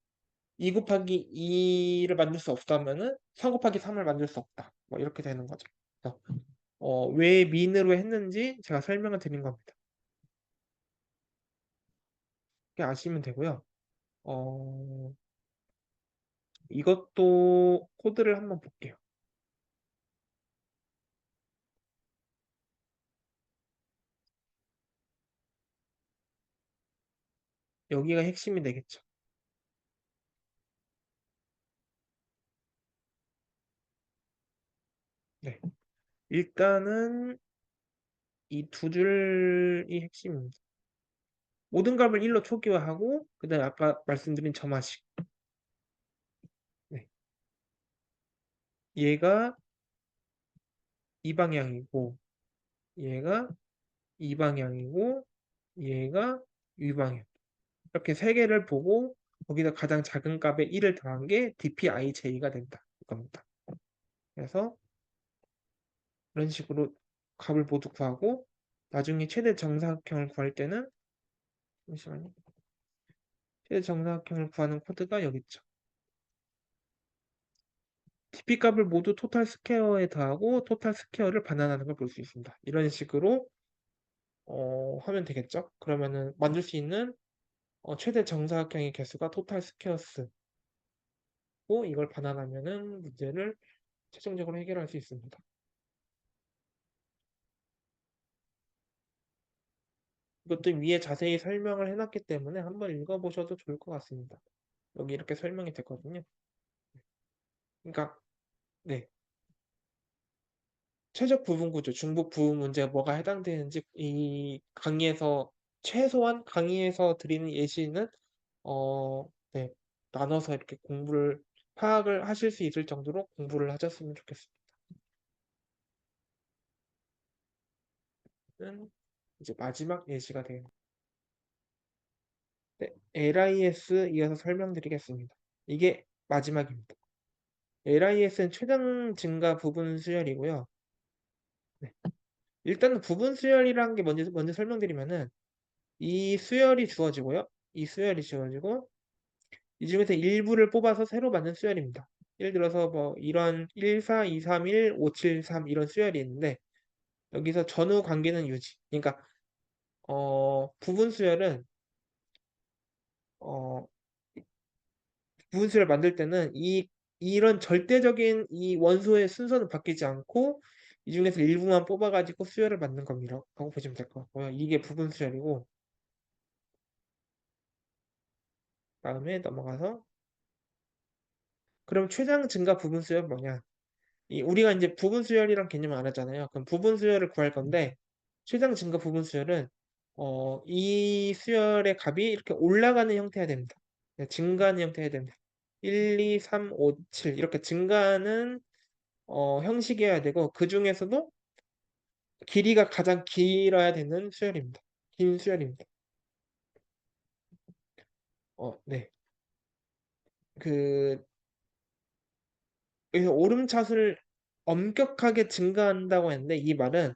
2 곱하기 2를 만들 수 없다면은 3 곱하기 3을 만들 수 없다. 뭐 이렇게 되는 거죠. 그래서 왜 민으로 했는지 제가 설명을 드린 겁니다. 이렇게 아시면 되고요. 어, 이것도 코드를 한번 볼게요. 여기가 핵심이 되겠죠. 네. 일단은 이 두 줄이 핵심입니다. 모든 값을 1로 초기화하고 그다음에 아까 말씀드린 점화식. 네. 얘가 이 방향이고 얘가 이 방향이고 얘가 이 방향. 이렇게 세 개를 보고 거기다 가장 작은 값에 1을 더한 게 dpij가 된다. 이겁니다. 그래서 이런 식으로 값을 모두 구하고 나중에 최대 정사각형을 구할 때는 잠시만요. 최대 정사각형을 구하는 코드가 여기 있죠. dp 값을 모두 토탈 스퀘어에 더하고 토탈 스퀘어를 반환하는 걸 볼 수 있습니다. 이런 식으로 하면 되겠죠. 그러면은 만들 수 있는 최대 정사각형의 개수가 토탈 스퀘어스고 이걸 반환하면은 문제를 최종적으로 해결할 수 있습니다. 이것도 위에 자세히 설명을 해놨기 때문에 한번 읽어보셔도 좋을 것 같습니다. 여기 이렇게 설명이 됐거든요. 그러니까 네, 최적 부분 구조, 중복 부분 문제가 뭐가 해당되는지 이 강의에서 최소한 강의에서 드리는 예시는 네, 나눠서 이렇게 공부를 파악을 하실 수 있을 정도로 공부를 하셨으면 좋겠습니다. 이제 마지막 예시가 되는 네, LIS 이어서 설명드리겠습니다. 이게 마지막입니다. LIS는 최장 증가 부분 수열이고요. 네. 일단은 부분 수열이라는 게 먼저 설명드리면은 이 수열이 주어지고요. 이 수열이 주어지고 이 중에서 일부를 뽑아서 새로 만든 수열입니다. 예를 들어서 뭐 이런 1, 4, 2, 3, 1, 5, 7, 3 이런 수열이 있는데 여기서 전후 관계는 유지. 그러니까 부분 수열은 어, 부분 수열을 만들 때는 이런 절대적인 이 원소의 순서는 바뀌지 않고 이 중에서 일부만 뽑아가지고 수열을 만든 겁니다. 라고 보시면 될 것 같고요. 이게 부분 수열이고 다음에 넘어가서 그럼 최장 증가 부분 수열은 뭐냐? 우리가 이제 부분 수열이란 개념을 알았잖아요. 그럼 부분 수열을 구할 건데 최장 증가 부분 수열은 이 수열의 값이 이렇게 올라가는 형태여야 됩니다. 네, 증가하는 형태여야 됩니다. 1, 2, 3, 5, 7 이렇게 증가하는 형식이어야 되고 그 중에서도 길이가 가장 길어야 되는 수열입니다. 긴 수열입니다. 네. 그 여기서 오름차수를 엄격하게 증가한다고 했는데 이 말은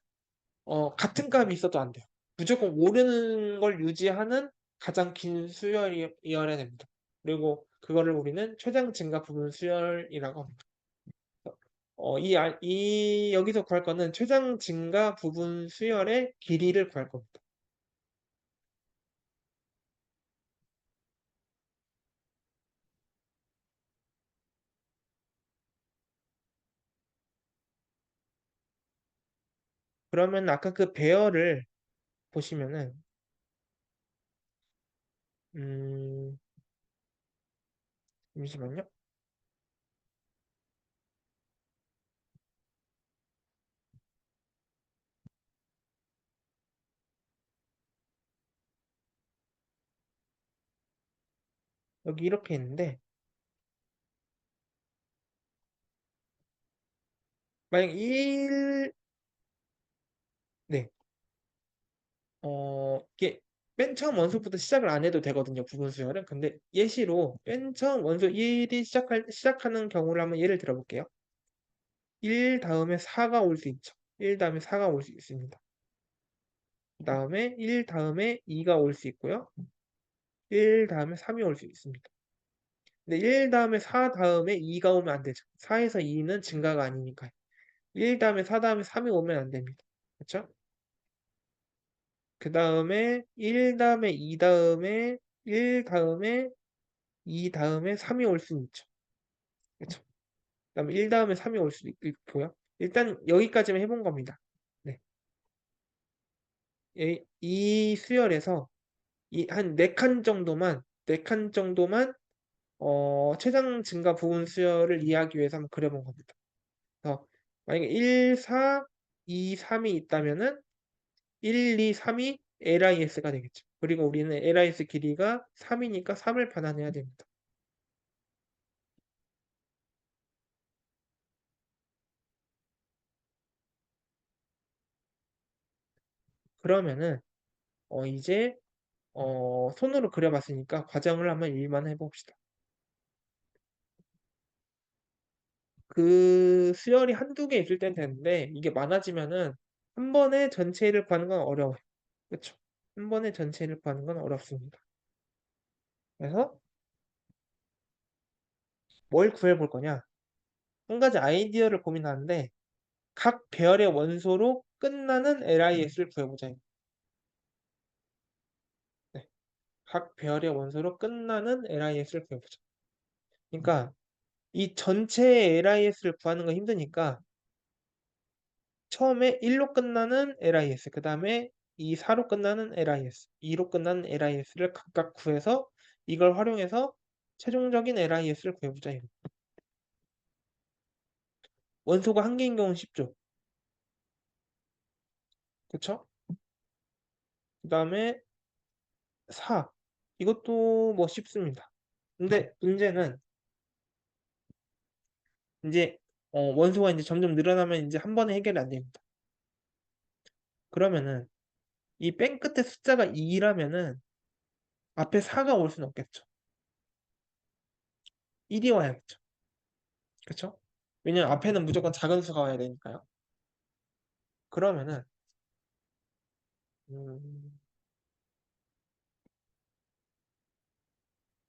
같은 값이 있어도 안 돼요. 무조건 오르는 걸 유지하는 가장 긴 수열이어야 됩니다. 그리고 그거를 우리는 최장 증가 부분 수열이라고 합니다. 여기서 구할 거는 최장 증가 부분 수열의 길이를 구할 겁니다. 그러면 아까 그 배열을 보시면은 음, 잠시만요. 여기 이렇게 있는데 만약 1, 네, 이게 맨 처음 원소부터 시작을 안 해도 되거든요. 부분 수열은. 근데 예시로 맨 처음 원소 1이 시작하는 경우를 한번 예를 들어볼게요. 1 다음에 4가 올 수 있죠. 1 다음에 4가 올 수 있습니다. 그 다음에 1 다음에 2가 올 수 있고요. 1 다음에 3이 올 수 있습니다. 근데 1 다음에 4 다음에 2가 오면 안 되죠. 4에서 2는 증가가 아니니까요. 1 다음에 4 다음에 3이 오면 안 됩니다. 그렇죠? 그 다음에 1 다음에 2 다음에 1 다음에 2 다음에 3이 올 수는 있죠. 그렇죠? 그다음에 1 다음에 3이 올 수도 있고요. 일단 여기까지만 해본 겁니다. 네. 이 수열에서 한 4칸 정도만 4칸 정도만 최장 증가 부분 수열을 이해하기 위해서 한번 그려본 겁니다. 그래서 만약에 1, 4, 2, 3이 있다면은 1, 2, 3이 LIS가 되겠죠. 그리고 우리는 LIS 길이가 3이니까 3을 반환해야 됩니다. 그러면은 이제 손으로 그려봤으니까 과정을 한번 일만 해봅시다. 그 수열이 한두 개 있을 땐 되는데 이게 많아지면은 한 번에 전체를 구하는 건 어려워요. 그렇죠? 한 번에 전체를 구하는 건 어렵습니다. 그래서 뭘 구해볼 거냐? 한 가지 아이디어를 고민하는데 각 배열의 원소로 끝나는 LIS를 구해보자. 네. 각 배열의 원소로 끝나는 LIS를 구해보자. 그러니까 이 전체 LIS를 구하는 건 힘드니까 처음에 1로 끝나는 LIS, 그 다음에 이 4로 끝나는 LIS, 2로 끝나는 LIS를 각각 구해서 이걸 활용해서 최종적인 LIS를 구해보자. 이거. 원소가 한 개인 경우는 쉽죠. 그쵸? 그 다음에 4. 이것도 뭐 쉽습니다. 근데 문제는 이제 원소가 이제 점점 늘어나면 이제 한 번에 해결이 안 됩니다. 그러면은 이 뺀 끝에 숫자가 2라면은 앞에 4가 올 수는 없겠죠. 1이 와야겠죠. 그쵸? 왜냐면 앞에는 무조건 작은 수가 와야 되니까요. 그러면은 음,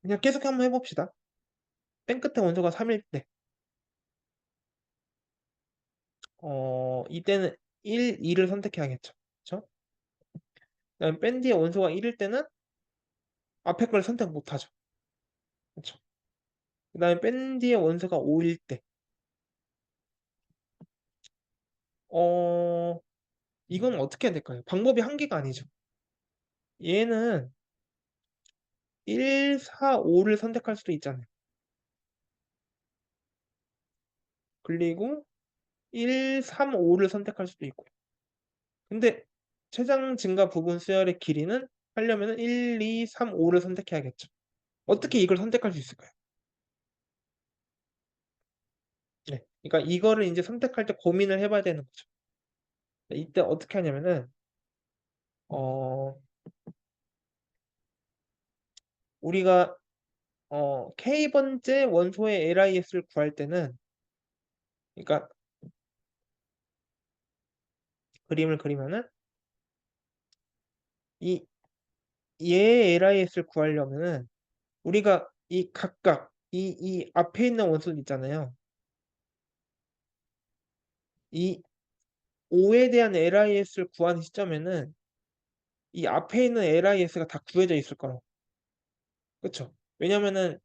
그냥 계속 한번 해봅시다. 뺀 끝에 원소가 3일 때 이때는 1, 2를 선택해야겠죠. 그쵸? 그다음에 뺀 뒤에 원소가 1일 때는 앞에 걸 선택 못하죠. 그쵸? 그 다음에 뺀 뒤에 원소가 5일 때 어, 이건 어떻게 해야 될까요? 방법이 한 개가 아니죠. 얘는 1, 4, 5를 선택할 수도 있잖아요. 그리고 1, 3, 5를 선택할 수도 있고요. 근데 최장 증가 부분 수열의 길이는 하려면은 1, 2, 3, 5를 선택해야겠죠. 어떻게 이걸 선택할 수 있을까요? 네. 그러니까 이거를 이제 선택할 때 고민을 해봐야 되는 거죠. 네, 이때 어떻게 하냐면은 어 우리가 K번째 원소의 LIS를 구할 때는 그러니까 그림을 그리면은 이 얘의 LIS를 구하려면은 우리가 이 각각 이 앞에 있는 원소 있잖아요. 이 5에 대한 LIS를 구하는 시점에는 이 앞에 있는 LIS가 다 구해져 있을 거라고. 그쵸? 왜냐면은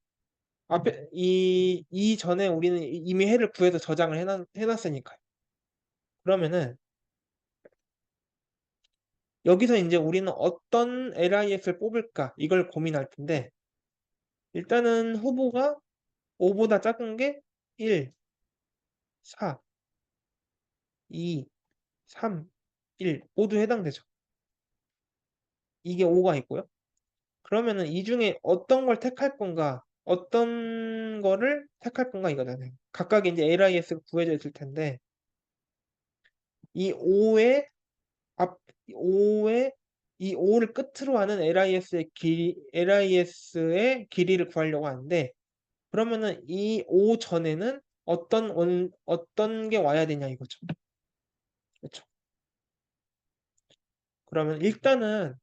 앞에 이전에 우리는 이미 해를 구해서 저장을 해놨으니까요. 그러면은 여기서 이제 우리는 어떤 LIS를 뽑을까 이걸 고민할 텐데 일단은 후보가 5보다 작은 게 1, 4, 2, 3, 1 모두 해당되죠. 이게 5가 있고요. 그러면은 이 중에 어떤 걸 택할 건가, 어떤 거를 택할 건가 이거잖아요. 각각 이제 LIS가 구해져 있을 텐데 이 5의 앞 5의 이 5를 끝으로 하는 LIS의 길이를 구하려고 하는데 그러면은 이 5 전에는 어떤 게 와야 되냐 이거죠. 그렇죠. 그러면 일단은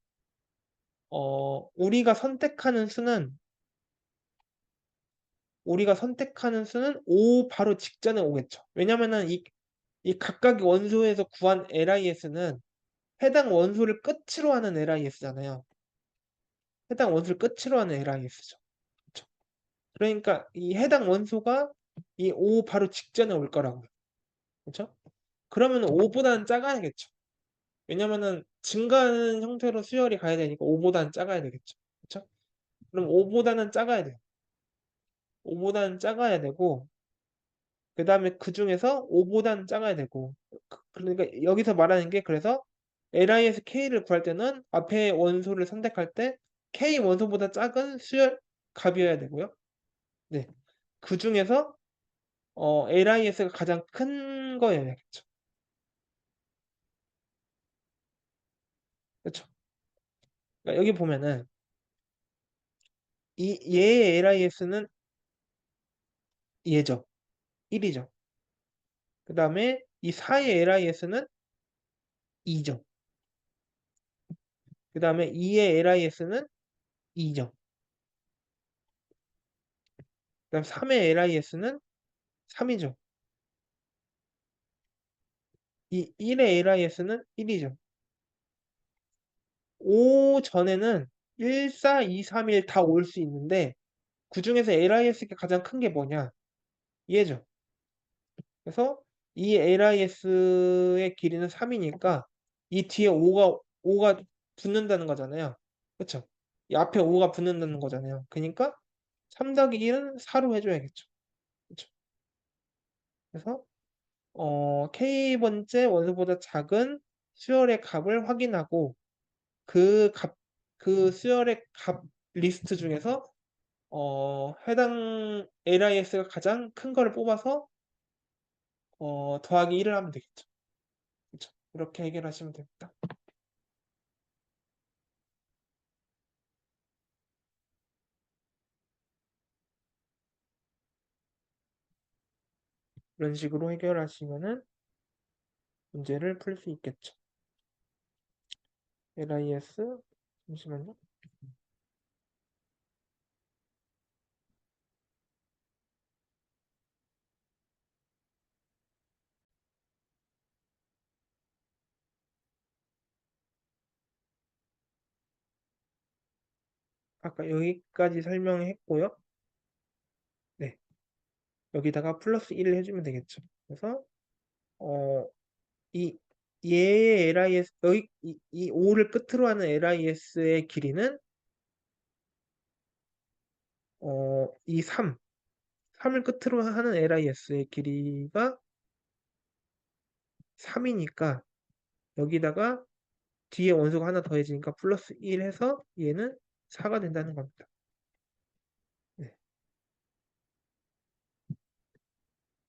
우리가 선택하는 수는 5 바로 직전에 오겠죠. 왜냐면은 이 각각의 원소에서 구한 LIS는 해당 원소를 끝으로 하는 LIS잖아요. 해당 원소를 끝으로 하는 LIS죠. 그렇죠. 그러니까 이 해당 원소가 이 5 바로 직전에 올 거라고요. 그렇죠? 그러면 5보다는 작아야겠죠. 왜냐면은 증가하는 형태로 수열이 가야 되니까 5보다는 작아야 되겠죠. 그렇죠? 그럼 5보다는 작아야 돼요. 5보다는 작아야 되고 그다음에 그중에서 5보다는 작아야 되고 그러니까 여기서 말하는 게 그래서 LIS K를 구할 때는 앞에 원소를 선택할 때 K 원소보다 작은 수열 값이어야 되고요. 네. 그중에서 LIS가 가장 큰 거여야겠죠. 그렇죠. 그러니까 여기 보면은 이 얘의 LIS는 얘죠. 1이죠. 그다음에 이 4의 LIS는 2죠. 그다음에 2의 LIS는 2죠. 그다음 3의 LIS는 3이죠. 이 1의 LIS는 1이죠. 5 전에는 1, 4, 2, 3, 1 다 올 수 있는데 그중에서 LIS가 가장 큰 게 뭐냐? 얘죠. 그래서 이 LIS의 길이는 3이니까 이 뒤에 5가 붙는다는 거잖아요. 그쵸? 이 앞에 5가 붙는다는 거잖아요. 그러니까 3 더하기 1은 4로 해줘야겠죠. 그쵸? 그래서 K번째 원소보다 작은 수열의 값을 확인하고 그 값, 그 수열의 값 리스트 중에서 해당 LIS가 가장 큰 거를 뽑아서 더하기 1을 하면 되겠죠. 그쵸? 이렇게 해결하시면 됩니다. 이런 식으로 해결하시면은 문제를 풀 수 있겠죠. LIS 잠시만요. 아까 여기까지 설명했고요. 네, 여기다가 플러스 1을 해주면 되겠죠. 그래서 어, 이 얘의 LIS 여기 이 5를 끝으로 하는 LIS의 길이는 이 3 3을 끝으로 하는 LIS의 길이가 3이니까 여기다가 뒤에 원소가 하나 더해지니까 플러스 1 해서 얘는 4가 된다는 겁니다. 네.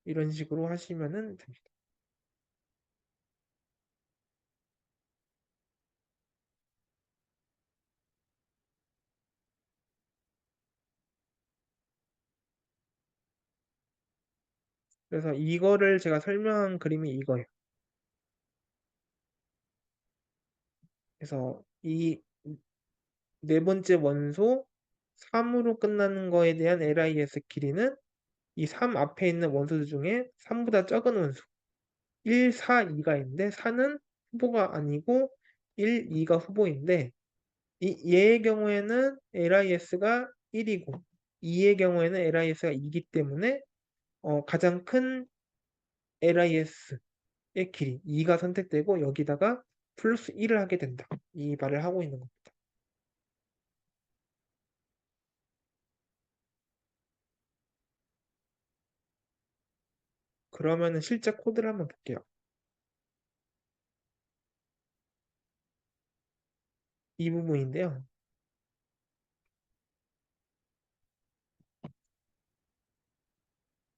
이런 식으로 하시면은 됩니다. 그래서 이거를 제가 설명한 그림이 이거예요. 그래서 이 네 번째 원소 3으로 끝나는 거에 대한 LIS 길이는 이 3 앞에 있는 원소들 중에 3보다 적은 원소 1, 4, 2가 있는데 4는 후보가 아니고 1, 2가 후보인데 얘의 경우에는 LIS가 1이고 2의 경우에는 LIS가 2이기 때문에 가장 큰 LIS의 길이 2가 선택되고 여기다가 플러스 1을 하게 된다. 이 말을 하고 있는 겁니다. 그러면은 실제 코드를 한번 볼게요. 이 부분인데요.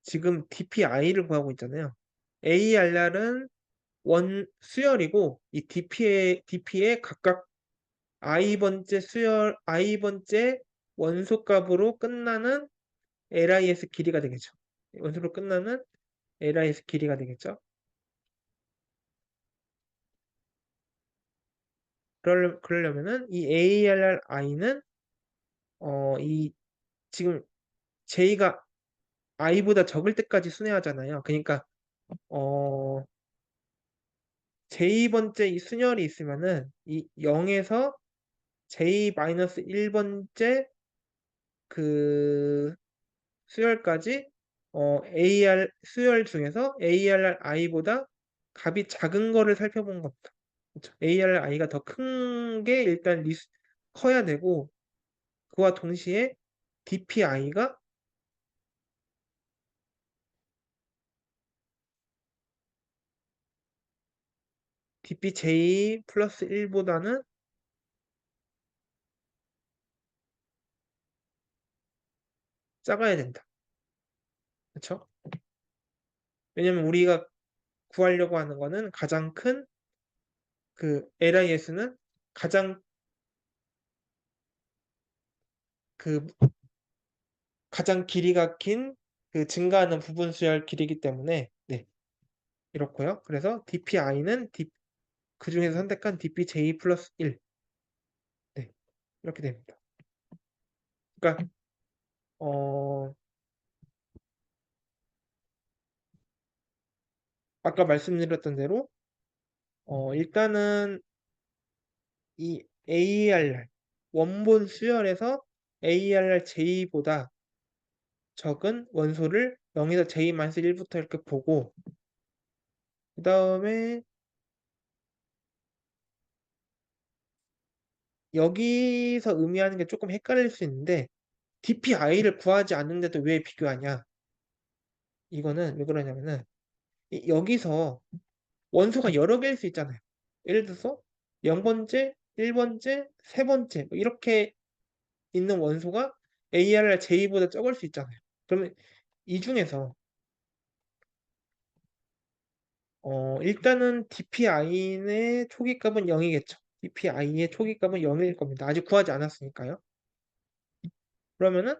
지금 DPI를 구하고 있잖아요. ARR은 원 수열이고 이 DP의 각각 i번째 수열, i번째 원소 값으로 끝나는 LIS 길이가 되겠죠. 원소로 끝나는 LIS 길이가 되겠죠. 그러려면은 이 ARRI는 이 지금 J가 i보다 적을 때까지 순회하잖아요. 그러니까 어 J번째 이 순열이 있으면은 이 0에서 J-1번째 그 수열까지 AR 수열 중에서 ARI보다 값이 작은 거를 살펴본 겁니다. 그쵸? ARI가 더 큰 게 일단 커야 되고 그와 동시에 DPI가 DPJ 플러스 1보다는 작아야 된다. 그렇죠? 왜냐면 우리가 구하려고 하는 거는 가장 큰 그 LIS는 가장 그 가장 길이가 긴 그 증가하는 부분 수열 길이기 때문에 네, 이렇고요. 그래서 DPI는 그 중에서 선택한 DPJ 플러스 1 네, 이렇게 됩니다. 그러니까 어, 아까 말씀드렸던 대로 일단은 이 ARR 원본 수열에서 ARRJ보다 적은 원소를 0에서 J-1부터 이렇게 보고 그 다음에 여기서 의미하는 게 조금 헷갈릴 수 있는데 DPI를 구하지 않는데도 왜 비교하냐? 이거는 왜 그러냐면은 여기서 원소가 여러 개일 수 있잖아요. 예를 들어서 0번째, 1번째, 3번째 뭐 이렇게 있는 원소가 ARR J보다 적을 수 있잖아요. 그러면 이 중에서 일단은 DPI의 초기값은 0이겠죠. DPI의 초기값은 0일 겁니다. 아직 구하지 않았으니까요. 그러면은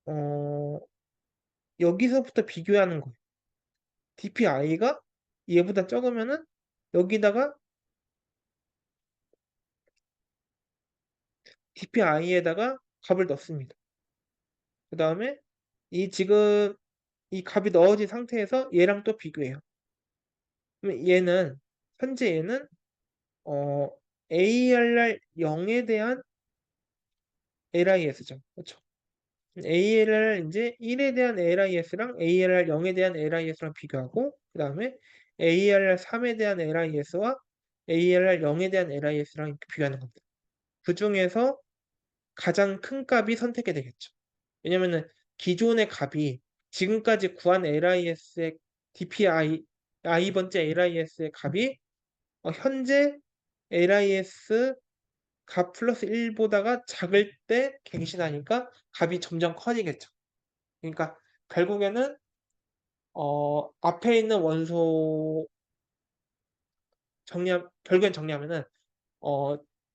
어, 여기서부터 비교하는 거예요. DPI가 얘보다 적으면은 여기다가 DPI에다가 값을 넣습니다. 그 다음에 지금 이 값이 넣어진 상태에서 얘랑 또 비교해요. 그러면 현재 얘는 어, ARR 0에 대한 LIS죠. 그렇죠? ARR 이제 1에 대한 LIS랑 ARR 0에 대한 LIS랑 비교하고 그 다음에 ARR 3에 대한 LIS와 ARR 0에 대한 LIS랑 비교하는 겁니다. 그 중에서 가장 큰 값이 선택이 되겠죠. 왜냐면은 기존의 값이 지금까지 구한 LIS의 DPI, i번째 LIS의 값이 현재 LIS 값 플러스 1보다가 작을 때 갱신하니까 값이 점점 커지겠죠. 그러니까 결국에는 앞에 있는 원소 결국엔 정리하면은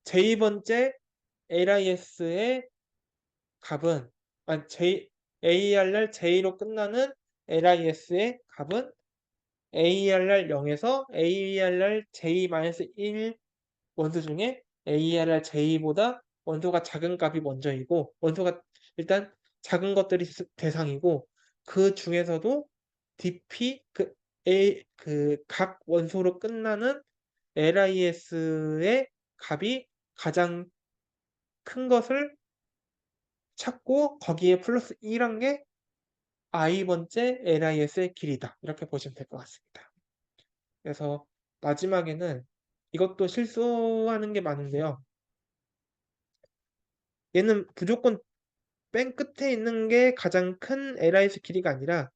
j 번째 LIS의 값은 ARR J로 끝나는 LIS의 값은 ARR 0에서 ARR J-1 원소 중에 ARR J보다 원소가 작은 값이 먼저이고 원소가 일단 작은 것들이 대상이고 그 중에서도 DP 각 원소로 끝나는 LIS의 값이 가장 큰 것을 찾고 거기에 플러스 1한 게 i번째 LIS의 길이다. 이렇게 보시면 될 것 같습니다. 그래서 마지막에는 이것도 실수하는 게 많은데요. 얘는 무조건 맨 끝에 있는 게 가장 큰 LIS 길이가 아니라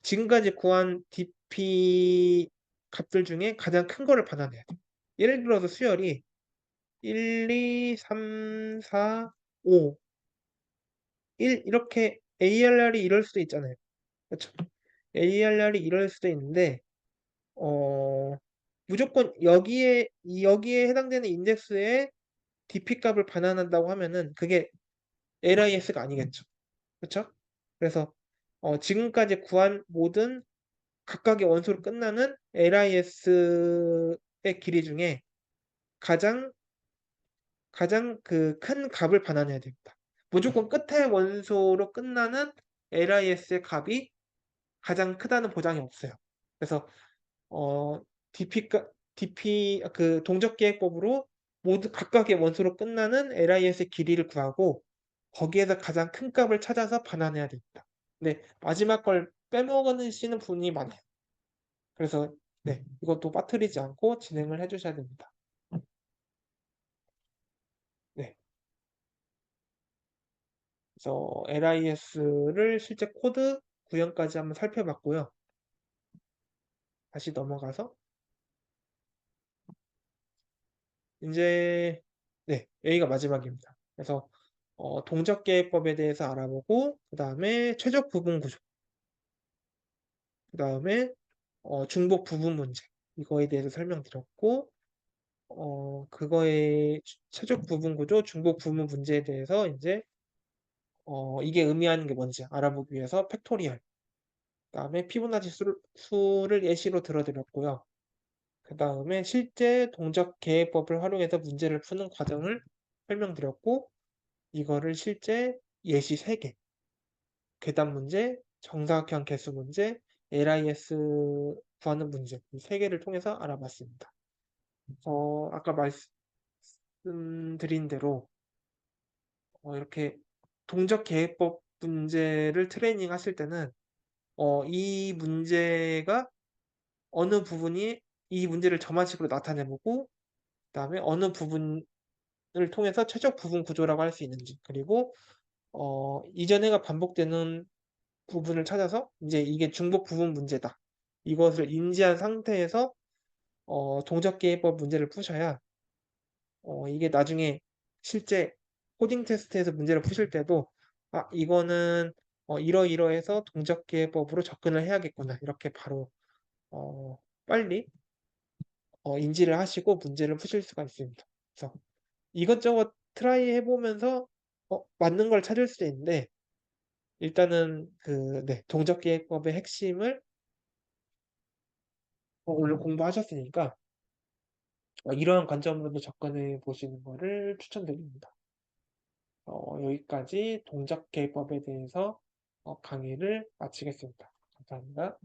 지금까지 구한 DP 값들 중에 가장 큰 거를 받아내야 돼. 예를 들어서 수열이 1, 2, 3, 4, 5, 1 이렇게 ARR이 이럴 수도 있잖아요. 그렇죠? ARR이 이럴 수도 있는데 어, 무조건 여기에 해당되는 인덱스에 DP 값을 반환한다고 하면은 그게 LIS가 아니겠죠. 그렇죠? 그래서 지금까지 구한 모든 각각의 원소로 끝나는 LIS의 길이 중에 가장 그 큰 값을 반환해야 됩니다. 무조건 끝에 원소로 끝나는 LIS의 값이 가장 크다는 보장이 없어요. 그래서 DP 그 동적계획법으로 모두 각각의 원소로 끝나는 LIS의 길이를 구하고 거기에서 가장 큰 값을 찾아서 반환해야 됩니다. 근데 마지막 걸 빼먹으시는 분이 많아요. 그래서 네, 이것도 빠뜨리지 않고 진행을 해주셔야 됩니다. 네, 그래서 LIS를 실제 코드 구현까지 한번 살펴봤고요. 다시 넘어가서 이제 네, 여기가 마지막입니다. 그래서 동적계획법에 대해서 알아보고 그 다음에 최적 부분 구조, 그 다음에 중복 부분 문제 이거에 대해서 설명드렸고 그거의 최적 부분 구조, 중복 부분 문제에 대해서 이제 이게 의미하는 게 뭔지 알아보기 위해서 팩토리얼, 그 다음에 피보나치 수를 예시로 들어드렸고요. 그 다음에 실제 동적 계획법을 활용해서 문제를 푸는 과정을 설명드렸고 이거를 실제 예시 3개, 계단 문제, 정사각형 개수 문제, LIS 구하는 문제 이 3개를 통해서 알아봤습니다. 아까 말씀드린 대로 이렇게 동적 계획법 문제를 트레이닝 하실 때는 이 문제가 어느 부분이 이 문제를 저만식으로 나타내보고 그다음에 어느 부분을 통해서 최적 부분 구조라고 할 수 있는지 그리고 이전에가 반복되는 부분을 찾아서 이제 이게 중복 부분 문제다. 이것을 인지한 상태에서 동작계획법 문제를 푸셔야 이게 나중에 실제 코딩 테스트에서 문제를 푸실 때도 이거는 이러이러해서 동작계획법으로 접근을 해야겠구나. 이렇게 바로 빨리 인지를 하시고 문제를 푸실 수가 있습니다. 그래서 이것저것 트라이 해보면서 맞는 걸 찾을 수도 있는데 일단은 네, 동작계획법의 핵심을 오늘 공부하셨으니까 이러한 관점으로도 접근해 보시는 것을 추천드립니다. 여기까지 동작계획법에 대해서 강의를 마치겠습니다. 감사합니다.